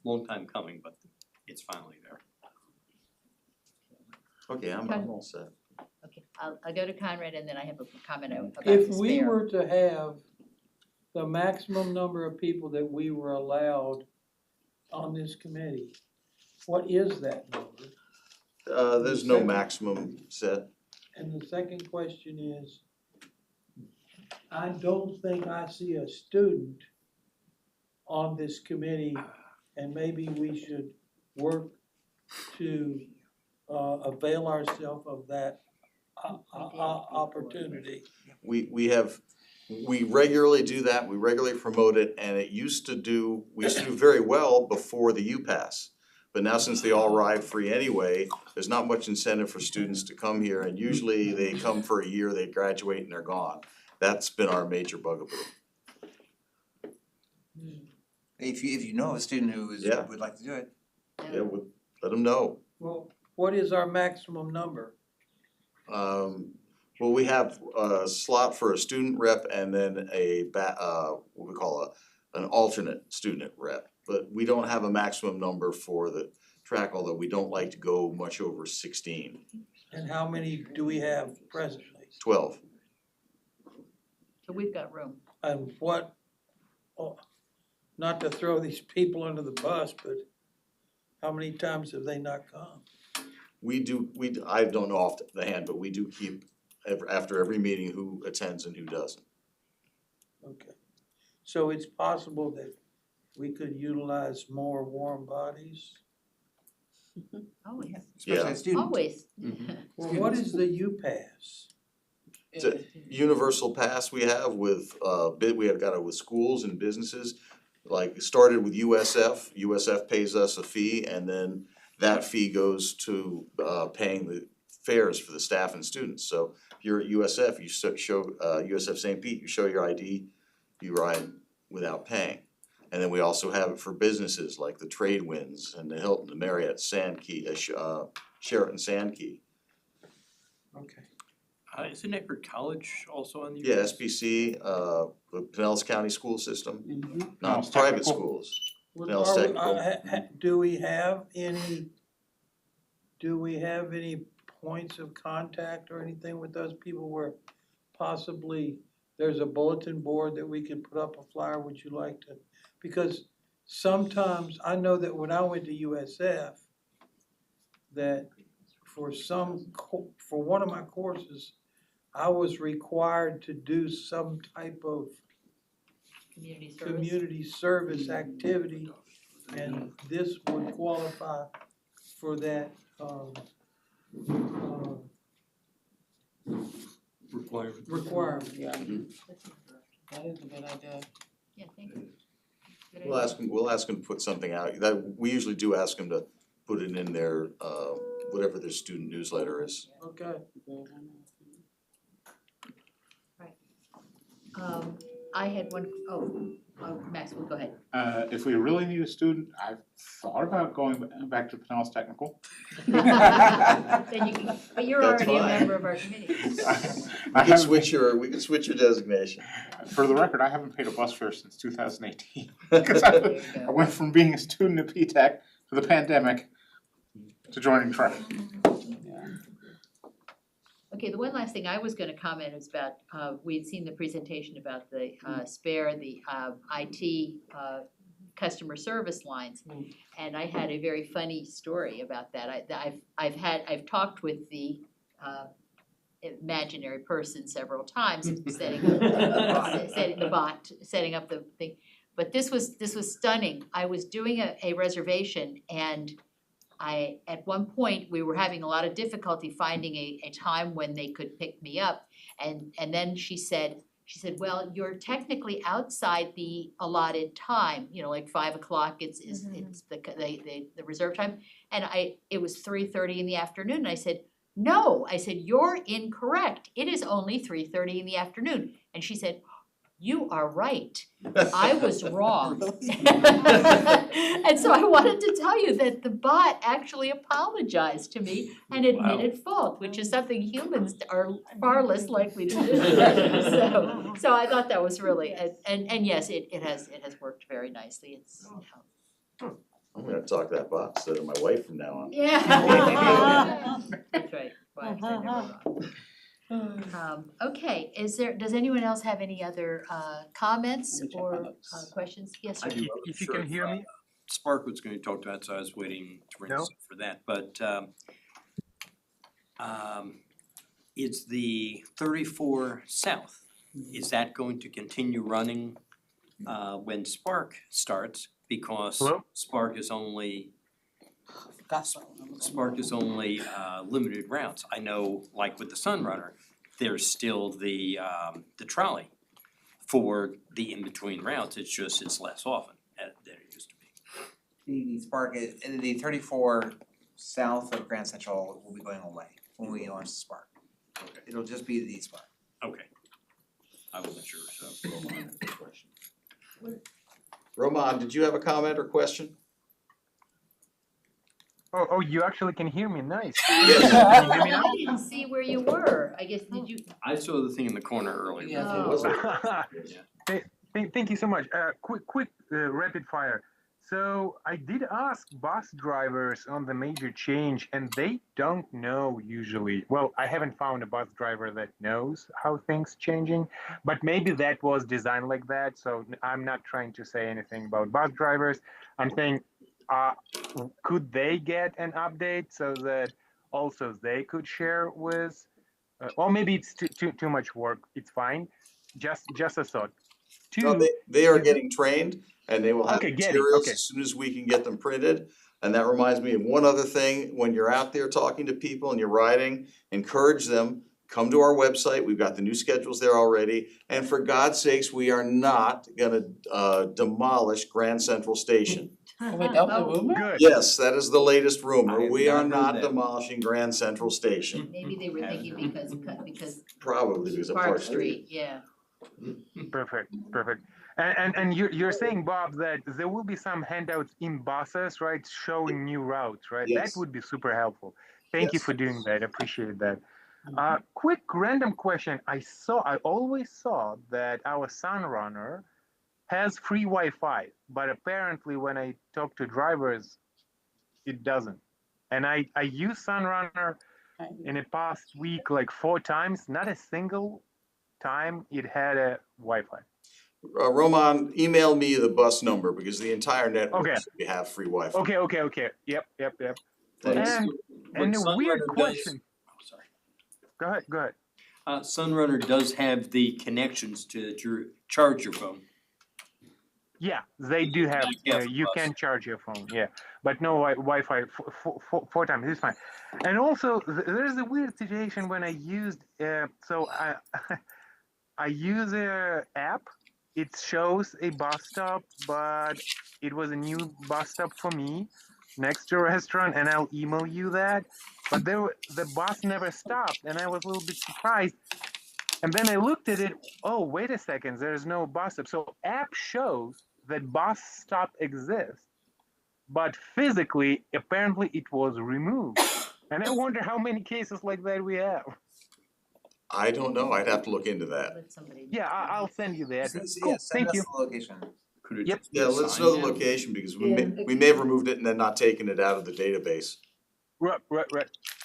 Long time coming, but it's finally there. Okay, I'm all set. Okay, I'll go to Conrad and then I have a comment about the If we spare. were to have the maximum number of people that we were allowed on this committee, what is that number? There's no maximum set. And the second question is, I don't think I see a student on this committee, and maybe we should work to avail ourselves of that opportunity. We regularly do that, we regularly promote it, and we used to do very well before the UPass. But now since they all ride free anyway, there's not much incentive for students to come here, and usually they come for a year, they graduate and they're gone. That's been our major bugaboo. If you know a student who Yeah. would like to do it. Yeah, let them know. Well, what is our maximum number? Well, we have a slot for a student rep and then what we call an alternate student rep. But we don't have a maximum number for the track, although we don't like to go much over 16, And how many do we have presently? 12. So we've got room. And what, not to throw these people under the bus, but how many times have they not come? I don't know off the hand, but we do keep after every meeting who attends and who doesn't. Okay. So it's possible that we could utilize more warm bodies? Oh, yeah. Yeah. Especially a student. Always. Well, what is the UPass? It's a universal pass we have with we have got it with schools and businesses. Like it started with USF. USF pays us a fee, and then that fee goes to paying the fares for the staff and students. So if you're at USF, you show USF St. Pete, you show your ID, you ride without paying. And then we also have it for businesses like the Trade Winds and the Hilton, the Marriott, Sandkey, Sheraton Sandkey. Okay. Isn't Eckerd College also on the? Yeah, SBC, the Pinellas County School System, not Pinellas private Technical. schools. Well, Pinellas are we- Technical. Do we have any points of contact or anything with those people where possibly there's a bulletin board that we could put up a flyer, would you like to? Because sometimes, I know that when I went to USF, that for one of my courses, I was required to do some type of Community service. community service activity, and this would qualify for that, requirement. Yeah, Mm-hmm. that is a good idea. Yeah, thank you. Good We'll idea. we'll ask them to put something out, we usually do ask them to put it in their, whatever their student newsletter is. Okay. I had one, Maxwell, go ahead. If we really need a student, I've thought about going back to Pinellas Technical. Then you can, but you're That's already a fine. member of our committee. I We can haven't- switch your designation. For the record, I haven't paid a bus fare since 2018. Because There you I go. went from being a student at P-TECH to the pandemic to joining track. Okay, the one last thing I was gonna comment is about, we had seen the presentation about the Spare, the IT customer service lines. And I had a very funny story about that. I've talked with the imaginary person several times, setting up the thing. But this was stunning. I was doing a reservation and at one point, we were having a lot of difficulty finding a time when they could pick me up. And then she said, well, you're technically outside the allotted time, you know, like 5 o'clock, it's the reserve time. And it was 3:30 in the afternoon, and I said, no, you're incorrect, it is only 3:30 in the afternoon. And she said, you are right, I was wrong. And so I wanted to tell you that the bot actually apologized to me and admitted fault, which is something humans are far less likely to do. So I thought that was really, and yes, it has worked very nicely, it's, I'm gonna talk to that bot instead of my wife from now on. yeah. That's right, well, they're never wrong. Okay, does anyone else have any other comments or questions? Yes, sir. I do. If you can hear me? Spark was gonna talk about, so I was waiting to bring this up for that, but is the 34 South, is that going to continue running when Spark starts? Because Hello? Spark is only limited routes. I know, like with the Sunrunner, there's still the trolley for the in-between routes, it's less often than it used to be. The Spark is, the 34 south of Grand Central will be going away when we launch the Spark. Okay. It'll just be the Spark. Okay. I wasn't sure, so. Roman has a question. Roman, did you have a comment or question? Oh, you actually can hear me, nice. Yes. Can you hear me now? I didn't see where you were, I guess, did you? I saw the thing in the corner earlier. Yeah. Was it? Thank you so much. Quick rapid fire. So I did ask bus drivers on the major change, and they don't know usually. Well, I haven't found a bus driver that knows how things changing, but maybe that was designed like that. So I'm not trying to say anything about bus drivers. I'm saying, could they get an update so that also they could share with? Or maybe it's too much work. It's fine. Just a thought. No, they are getting trained and they will have Okay, get it, materials okay. as soon as we can get them printed. And that reminds me of one other thing, when you're out there talking to people and you're riding, encourage them, come to our website, we've got the new schedules there already. And for God's sakes, we are not gonna demolish Grand Central Station. Oh, wait, that was a rumor? Good. Yes, that is the latest I rumor, have we are not heard not that. demolishing Grand Central Station, Maybe they were thinking because probably because of Park Street, yeah. Perfect. And you're saying, Bob, that there will be some handouts in buses, right, showing new routes, right? Yes. That would be super helpful. Thank you Yes. for doing that. Appreciate that. Quick random question. I always saw that our Sunrunner has free Wi-Fi, but apparently when I talk to drivers, it doesn't. And I use Sunrunner in the past week like 4 times, not a single time it had a Wi-Fi. Roman, email me the bus number because the entire network Okay. should have free Wi-Fi. Okay. Yep. Thanks. And a But weird Sunrunner question. Oh, sorry. Go ahead. Sunrunner does have the connections to charge your phone. Yeah, they do have. Yeah, You for can charge your phone. Yeah, but no Wi-Fi 4 times. It's fine. And also, there's a weird situation when I used. I use a app. It shows a bus stop, but it was a new bus stop for me next to a restaurant, and I'll email you that. But the bus never stopped, and I was a little bit surprised. And then I looked at it. Oh, wait a second. There's no bus stop. So app shows that bus stop exists, but physically, apparently, it was removed. And I wonder how many cases like that we have. I don't know, I'd have to look into that. Let somebody. Yeah, I'll send you that. Yeah, Cool, send thank us you. the location. Could it Yep. just be Yeah, a let us sign know the down? location because Yeah. we may have removed it and then not taken it out of the database. Right.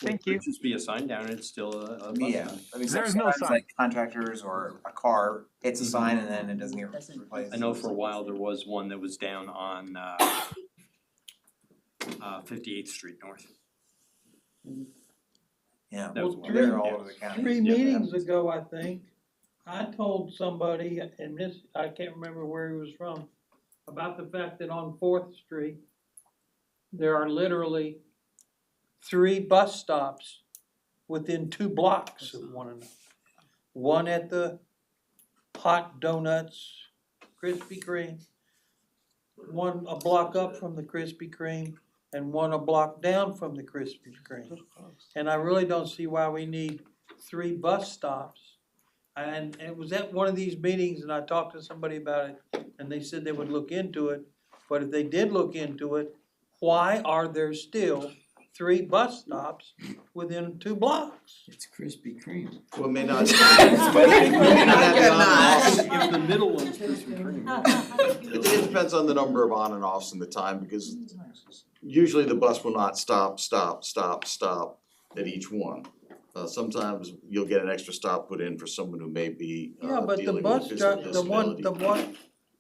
Thank you. Could just be a sign down, it's still a bus Yeah, stop. I mean, There's no sometimes sign. like contractors or a car hits a sign and then it doesn't get Doesn't- replaced. I know for a while there was one that was down on 58th Street North. Yeah, Well, they're all over the county. 3 Yeah. meetings ago, I think, I told somebody, and this, I can't remember where he was from, about the fact that on 4th Street, there are literally 3 bus stops within 2 blocks of one another. One at the Hot Donuts, Krispy Kreme, one a block up from the Krispy Kreme, and one a block down from the Krispy Kreme. And I really don't see why we need 3 bus stops. And it was at one of these meetings, and I talked to somebody about it, and they said they would look into it. But if they did look into it, why are there still 3 bus stops within 2 blocks? It's Krispy Kreme. Well, it may not, it may not have the on and offs. If the middle one's Krispy Kreme. It depends on the number of on and offs and the time, because usually the bus will not stop at each one. Sometimes you'll get an extra stop put in for someone who may be Yeah, but the dealing with bus physical driver, disability.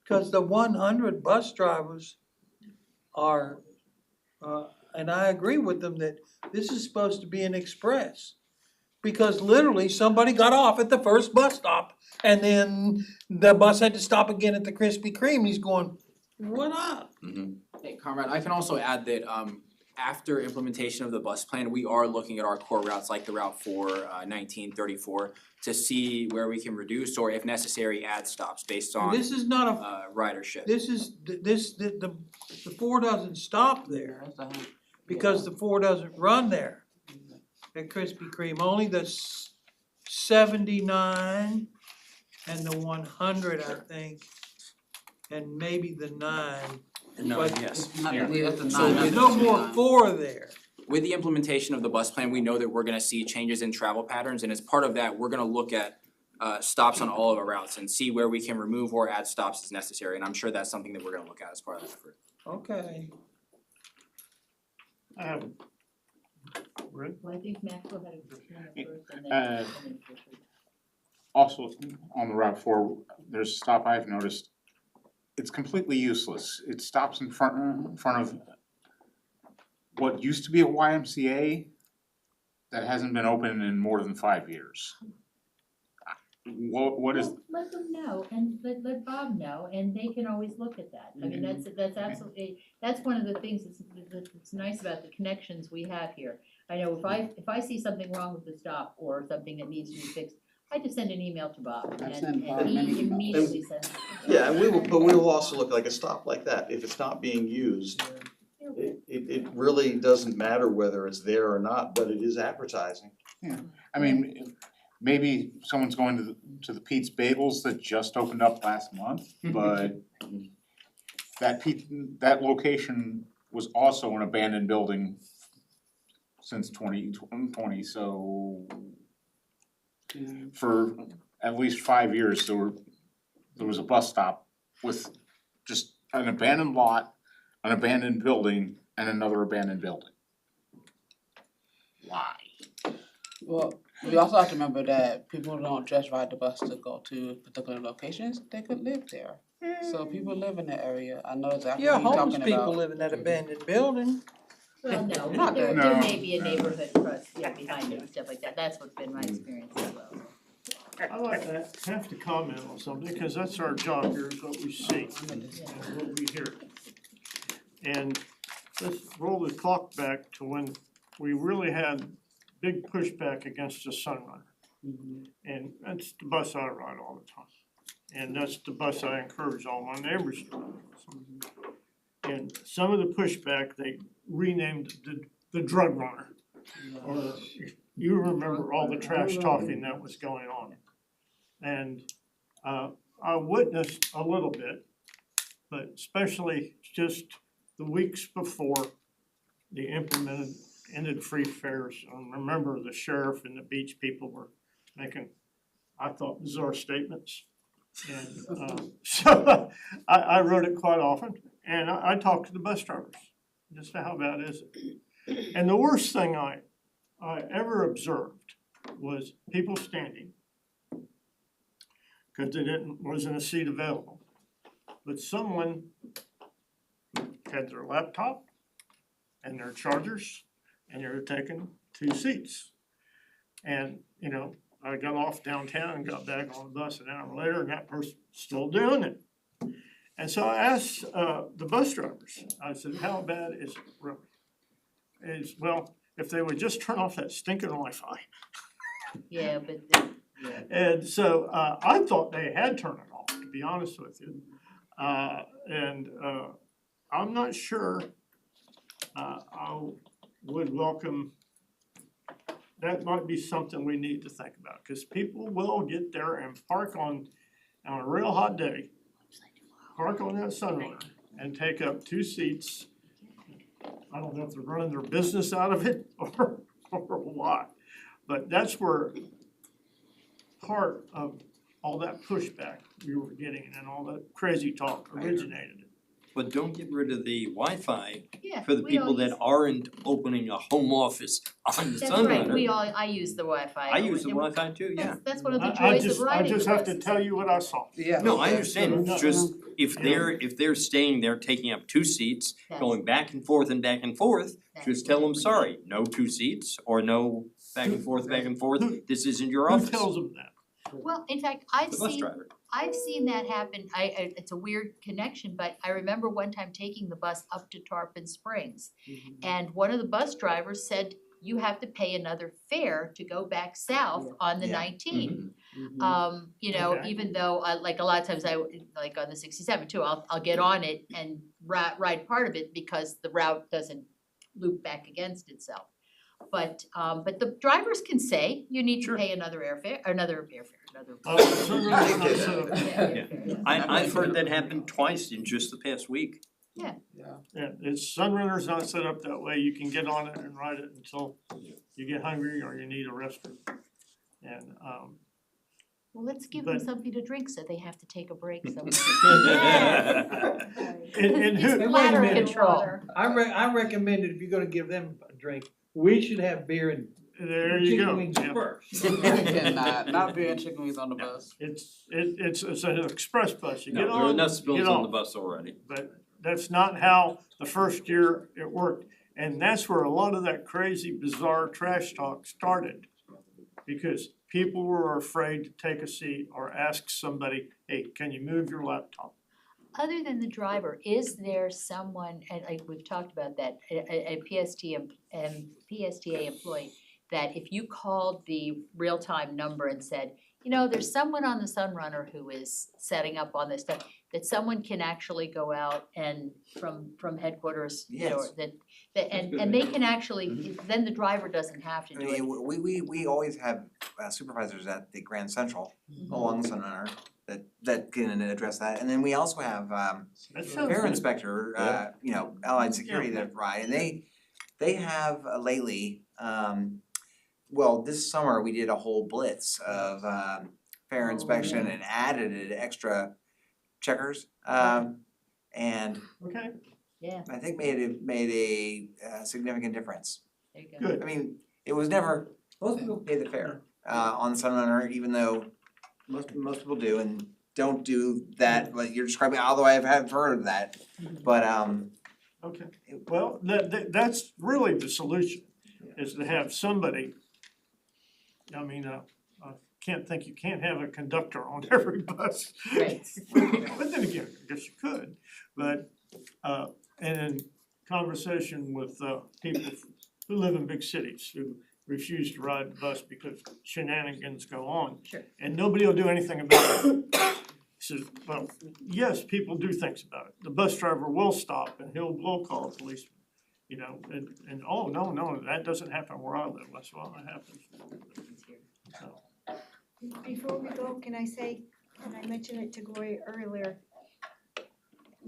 cause the 100 bus drivers are, and I agree with them that this is supposed to be an express. Because literally, somebody got off at the first bus stop, and then the bus had to stop again at the Krispy Kreme, he's going, what up? Hey, Conrad, I can also add that after implementation of the bus plan, we are looking at our core routes like the Route 4, 19, 34, to see where we can reduce or if necessary, add stops based on This is not a, ridership. the 4 doesn't stop there, because the 4 doesn't run there at Krispy Kreme, only the 79 and the 100, I think, and maybe the 9. No, But- yes. So there's no more 4 there. With the implementation of the bus plan, we know that we're gonna see changes in travel patterns, and as part of that, we're gonna look at stops on all of our routes and see where we can remove or add stops as necessary, and I'm sure that's something that we're gonna look at as part of that effort. Okay. Rick? Well, I think Maxwell had a comment first and then. Uh, and then Richard. Also, on the Route 4, there's a stop I've noticed. It's completely useless. It stops in front of what used to be a YMCA that hasn't been open in more than 5 years. What is, Well, let them know and let Bob know, and they can always look at that. I mean, that's absolutely, that's one of the things that's nice about the connections we have here. I know if I see something wrong with the stop or something that needs to be fixed, I just send an email to Bob I've and sent Bob he many emails. immediately sends it. Yeah, and but we will also look like a stop like that, if it's not being used, it really doesn't matter whether it's there or not, but it is advertising. I mean, maybe someone's going to the Pete's Bagels that just opened up last month, but that location was also an abandoned building since 2020, so for at least 5 years, there was a bus stop with just an abandoned lot, an abandoned building, and another abandoned building. Why? Well, we also have to remember that people don't just ride the bus to go to particular locations, they could live there. So people live in the area, I know exactly Yeah, what you're homeless talking about. people live in that abandoned building. Well, no, Not there that- may be a neighborhood trust, behind it and stuff like that, that's what's been my experience as well. I like to have to comment on something, because that's our job here, is what we see and what we hear. And let's roll the clock back to when we really had big pushback against the Sunrunner. And that's the bus I ride all the time. And that's the bus I encourage all my neighbors to ride. And some of the pushback, they renamed the Drug Runner. Or you remember all the trash talking that was going on. And I witnessed a little bit, but especially just the weeks before they ended free fares. I remember the sheriff and the beach people were making, I thought, bizarre statements. And so I wrote it quite often, and I talked to the bus drivers, just how bad is it? And the worst thing I ever observed was people standing, because wasn't a seat available. But someone had their laptop and their chargers, and they were taking 2 seats. And, you know, I got off downtown and got back on the bus an hour later, and that person's still doing it. And so I asked the bus drivers, I said, how bad is it really? Well, if they would just turn off that stinking Wi-Fi. Yeah, but yeah. And so I thought they had turned it off, to be honest with you. And I'm not sure I would welcome, that might be something we need to think about, because people will get there and park on a real hot day, park on that Sunrunner and take up 2 seats. I don't know if they're running their business out of it or what, but that's where part of all that pushback we were getting and all that crazy talk originated. But don't get rid of the Wi-Fi Yeah, for the we all people that use- aren't opening a home office on the That's right, Sunrunner. I use the Wi-Fi. I use the And we- Wi-Fi too, yeah. That's one of the I joys of riding the I just have to bus. tell you what I saw. Yeah. No, I understand, So- just if they're staying there, taking up 2 seats, That's- going back and forth, that's just the tell them, difference. sorry, no 2 seats, or no back and forth, this isn't your Who office. tells them that? Well, in fact, I've The bus seen, driver. I've seen that happen, it's a weird connection, but I remember one time taking the bus up to Tarpon Springs. And one of the bus drivers said, you have to pay another fare to go back south on the Yeah. 19. Mm-hmm. You know, Okay. even though, like a lot of times like on the 67 too, I'll get on it and ride part of it because the route doesn't loop back against itself. But the drivers can say, you need to Sure. pay another airfare, another. Well, Sunrunner's not set up- Yeah. I've heard that happen twice in just the past week. Yeah, Sunrunner's not set up that way. You can get on it and ride it until you get hungry or you need a restroom. And Well, let's give them But- something to drink so they have to take a break somewhere. and who, It's bladder minute. control. I recommend that if you're gonna give them a drink, we should have beer and there you chicken go. wings Yeah. first. Cannot, not beer and chicken wings on the bus. It's an express bus. You No, get there are on, enough you spills get on the off. bus already. But that's not how the first year it worked. And that's where a lot of that crazy, bizarre trash talk started. Because people were afraid to take a seat or ask somebody, hey, can you move your laptop? Other than the driver, is there someone, and like we've talked about that, a PSTA employee, that if you called the real-time number and said, you know, there's someone on the Sunrunner who is setting up on this stuff, that someone can actually go out and from headquarters, you know, Yes. that and they can actually, then the driver doesn't have to I do it. mean, we always have supervisors at the Grand Central Mm-hmm. along the Sunrunner that can address that. And then we also have That sounds fair good. inspector, you know, Allied Security that ride, and they have lately, well, this summer we did a whole blitz of fair inspection and added extra checkers, and Okay, Yeah, I think made a significant difference. there you go. good. I mean, it was never, most people pay the fare on the Sunrunner, even though most people do and don't do that, like you're describing, although I have heard of that, but Okay, well, that's really the solution, is to have somebody, I mean, I can't think you can't have a conductor on every bus. Right. But then again, I guess you could, but, and in conversation with, people who live in big cities who refuse to ride the bus because shenanigans go on. Sure. And nobody will do anything about it. He says, well, yes, people do things about it. The bus driver will stop and will call a policeman, you know, and oh, no, that doesn't happen where I live. That's why it happens. So, Before we go, can I say, and I mentioned it to Gloria earlier,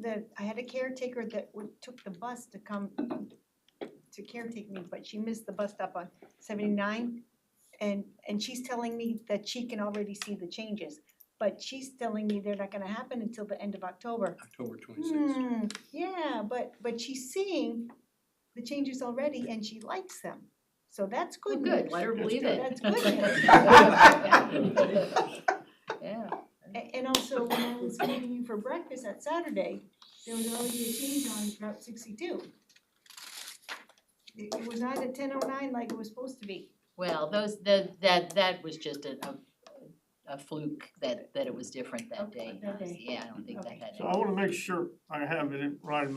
that I had a caretaker that took the bus to come to caretake me, but she missed the bus stop on 79. And she's telling me that she can already see the changes, but she's telling me they're not gonna happen until the end of October. October 26th. Yeah, but she's seeing the changes already and she likes them, so that's Well, good good, news. let her believe it. That's good news. Yeah. And also, when I was meeting you for breakfast that Saturday, there was already a change on Route 62. It was not at 10:09 like it was supposed to be. Well, that was just a fluke that it was different that day. that day. Yeah, I don't think that had. So I wanna make sure I have it in right,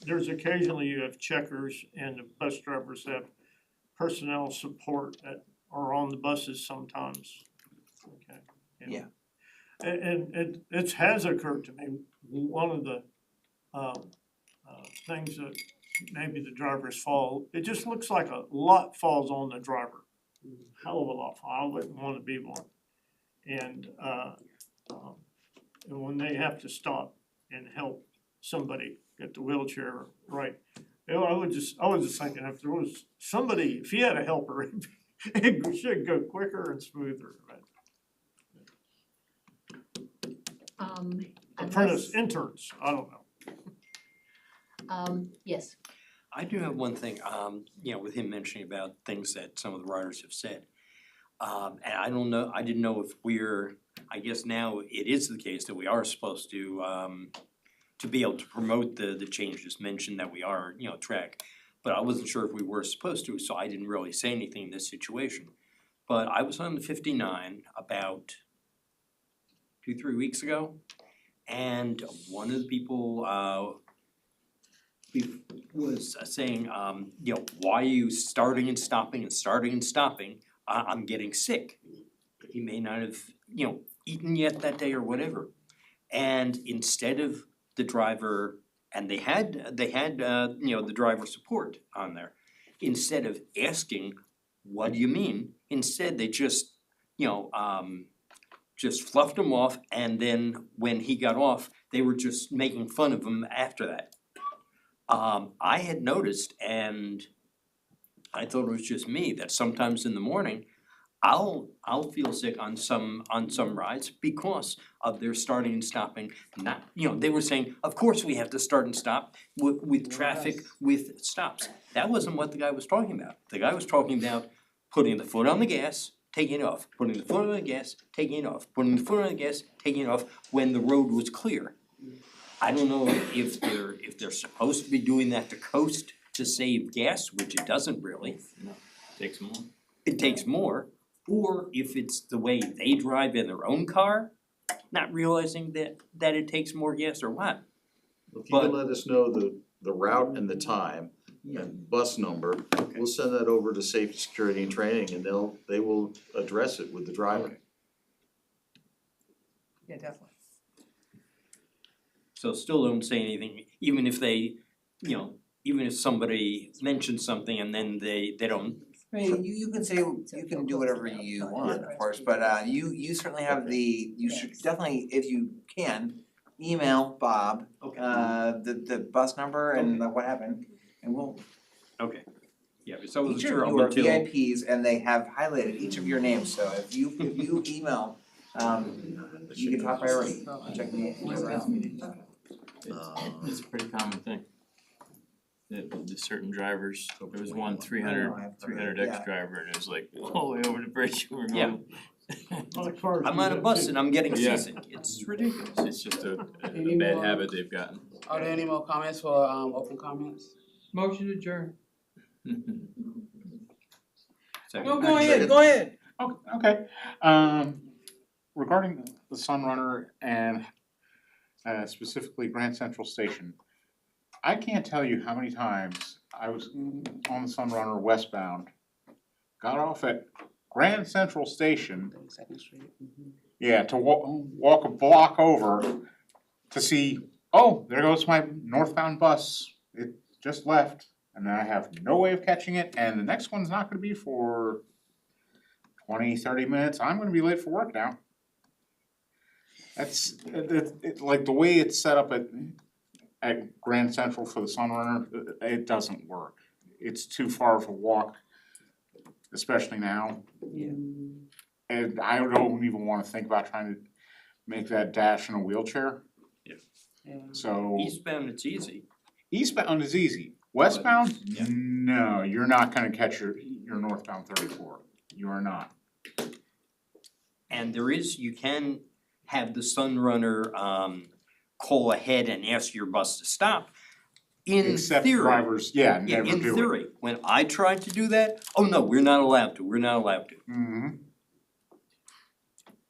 there's occasionally you have checkers and the bus drivers have personnel support that are on the buses sometimes, okay? And- Yeah. And it has occurred to me, one of the things that maybe the drivers fall, it just looks like a lot falls on the driver. Hell of a lot, I wouldn't wanna be one. And when they have to stop and help somebody get the wheelchair right. You know, I was just thinking if there was somebody, if he had a helper, it should go quicker and smoother, but apprentice, interns, I don't know. Yes, I do have one thing, with him mentioning about things that some of the writers have said. And I don't know, I didn't know if I guess now it is the case that we are supposed to be able to promote the changes mentioned that we are, track. But I wasn't sure if we were supposed to, so I didn't really say anything in this situation. But I was on the 59 about 2-3 weeks ago, and one of the people was saying, why are you starting and stopping and starting and stopping? I'm getting sick. He may not have, eaten yet that day or whatever. And instead of the driver, and they had the driver support on there, instead of asking, what do you mean? Instead, they just fluffed him off, and then when he got off, they were just making fun of him after that. I had noticed, and I thought it was just me, that sometimes in the morning, I'll feel sick on some rides because of their starting and stopping. Not, they were saying, of course we have to start and stop with traffic, with stops. That wasn't what the guy was talking about. The guy was talking about putting the foot on the gas, taking it off, putting the foot on the gas, taking it off, putting the foot on the gas, taking it off when the road was clear. I don't know if they're supposed to be doing that to coast to save gas, which it doesn't really. No, takes more. It takes more, or if it's the way they drive in their own car, not realizing that it takes more gas or what. If you can let us know the route and the time and bus number, we'll send that over to safety, security and training, and they will address it with the driver. Yeah, definitely. So still don't say anything, even if they, even if somebody mentions something and then they don't. I mean, you can say, you can do whatever you want, of course, but you certainly have you should definitely, if you can, email Bob the bus number and what happened, and we'll. Okay. Yeah, because I wasn't Each sure of you are until. VIPs and they have highlighted each of your names, so if you email, you can talk priority, check me out. It's a pretty common thing. The certain drivers, there was one 300X driver and it was like all the way over the bridge, we were going. I'm on a bus and I'm getting Yeah. seasick, it's ridiculous. It's just a Any bad more? habit they've gotten. Are there any more comments for open comments? Motion adjourned. Second. No, go ahead. Okay, regarding the Sunrunner and specifically Grand Central Station, I can't tell you how many times I was on the Sunrunner westbound, got off at Grand Central Station, Second Street. to walk a block over to see, oh, there goes my northbound bus, it just left, and I have no way of catching it, and the next one's not gonna be for 20-30 minutes, I'm gonna be late for work now. That's, like the way it's set up at Grand Central for the Sunrunner, it doesn't work. It's too far of a walk, especially now. Yeah. And I don't even wanna think about trying to make that dash in a wheelchair. Yeah. So Eastbound, it's easy. eastbound is easy, westbound, Yeah. no, you're not gonna catch your northbound 34, you are not. And you can have the Sunrunner call ahead and ask your bus to stop. In theory. Except drivers, never Yeah, in do it. theory, when I tried to do that, oh no, we're not allowed to. Mhm.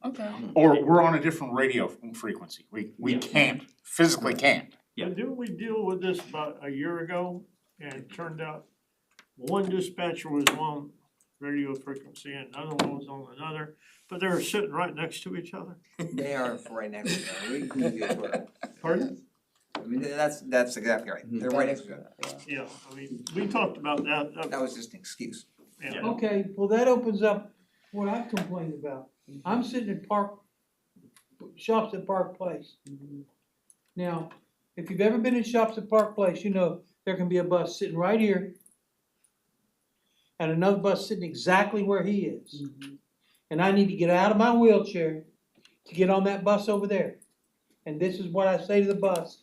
Okay. Or we're on a different radio frequency, we can't, physically can't. Yeah. Didn't we deal with this about a year ago and it turned out one dispatcher was on radio frequency and another one was on another, but they were sitting right next to each other. They are right next to each other, we can give you a photo. Pardon? I mean, that's exactly right, they're right next to each other. Yeah, I mean, we talked about that, That was just an excuse. yeah. Okay, well, that opens up what I complained about. I'm sitting at Shops at Park Place. Now, if you've ever been in Shops at Park Place, you know there can be a bus sitting right here and another bus sitting exactly where he is. And I need to get out of my wheelchair to get on that bus over there. And this is what I say to the bus,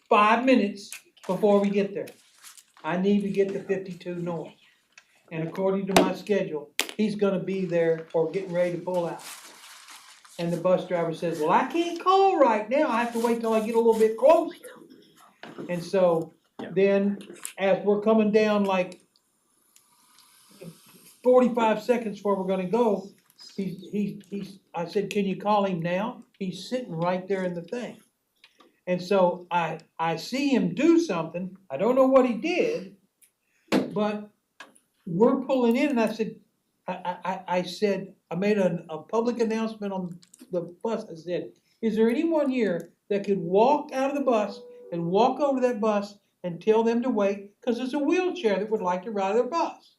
5 minutes before we get there. I need to get to 52 North. And according to my schedule, he's gonna be there or getting ready to pull out. And the bus driver says, well, I can't call right now, I have to wait till I get a little bit closer. And so then, as we're coming down like 45 seconds before we're gonna go, I said, can you call him now? He's sitting right there in the thing. And so I see him do something, I don't know what he did, but we're pulling in and I said, I made a public announcement on the bus. I said, is there anyone here that could walk out of the bus and walk over to that bus and tell them to wait? Cause there's a wheelchair that would like to ride their bus.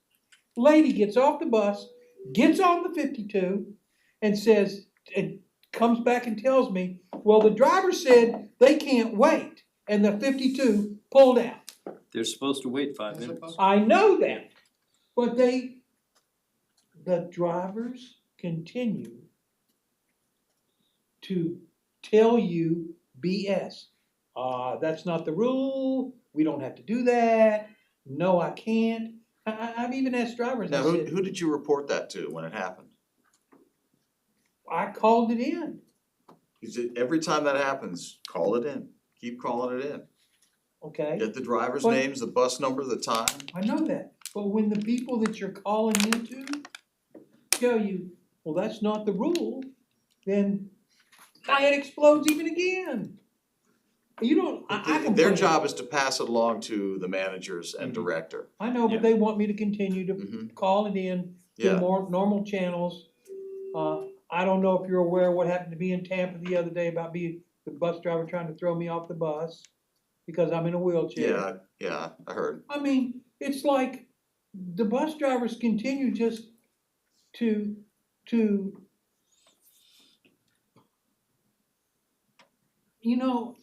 Lady gets off the bus, gets on the 52 and says, and comes back and tells me, well, the driver said they can't wait. And the 52 pulled out. They're supposed to wait 5 minutes. I know that, but the drivers continue to tell you BS. That's not the rule, we don't have to do that, no, I can't. I've even asked drivers, Now, I said, who did you report that to when it happened? I called it in, Is it, every time that happens, call it in, keep calling it in. okay? Get the drivers' But- names, the bus number, the time. I know that, but when the people that you're calling into tell you, well, that's not the rule, then my head explodes even again. You don't, I complain. Their job is to pass it along to the managers and director. I know, but they want me to continue to call it in through Yeah. more normal channels. I don't know if you're aware of what happened to me in Tampa the other day about the bus driver trying to throw me off the bus because I'm in a wheelchair. Yeah, I heard. I mean, it's like the bus drivers continue just to you know,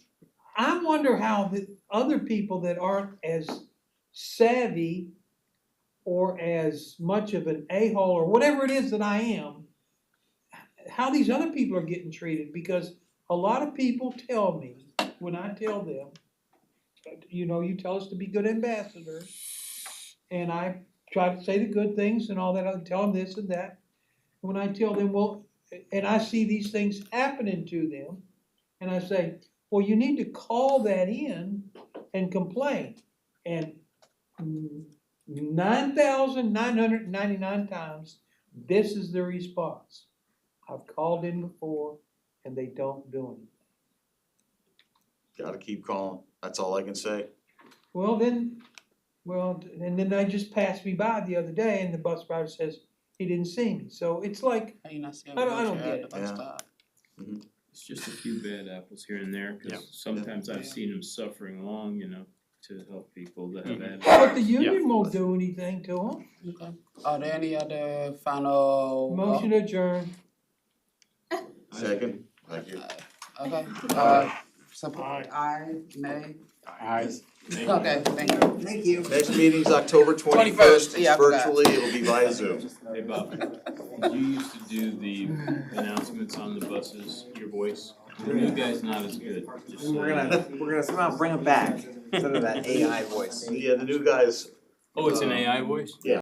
I wonder how the other people that aren't as savvy or as much of an a-hole or whatever it is that I am, how these other people are getting treated, because a lot of people tell me, when I tell them, you know, you tell us to be good ambassadors, and I try to say the good things and all that, I tell them this and that. When I tell them, well, and I see these things happening to them, and I say, well, you need to call that in and complain. And 9,999 times, this is the response. I've called in before and they don't do anything. Gotta keep calling, that's all I can say. And then they just passed me by the other day and the bus driver says he didn't see me. So it's like, How you not seeing I don't wheelchair get at the bus stop? It's just a few bad apples here and there, Yeah. cause sometimes I've seen them suffering along, you know, to help people that have had. but the union won't do anything to them. Okay. Are there any other final? Motion adjourned. Second, thank you. Okay, simple, Aye. aye, nay? I Okay, thank you. Thank you. Next meeting's October 21st, 21st, yeah, I forgot. virtually, it'll be via Zoom. Hey Bob, did you used to do the announcements on the buses, your voice? The new guy's not as good, just so We're you know. gonna somehow bring it back, instead of that AI voice. Yeah, the new guys. Oh, it's an AI voice?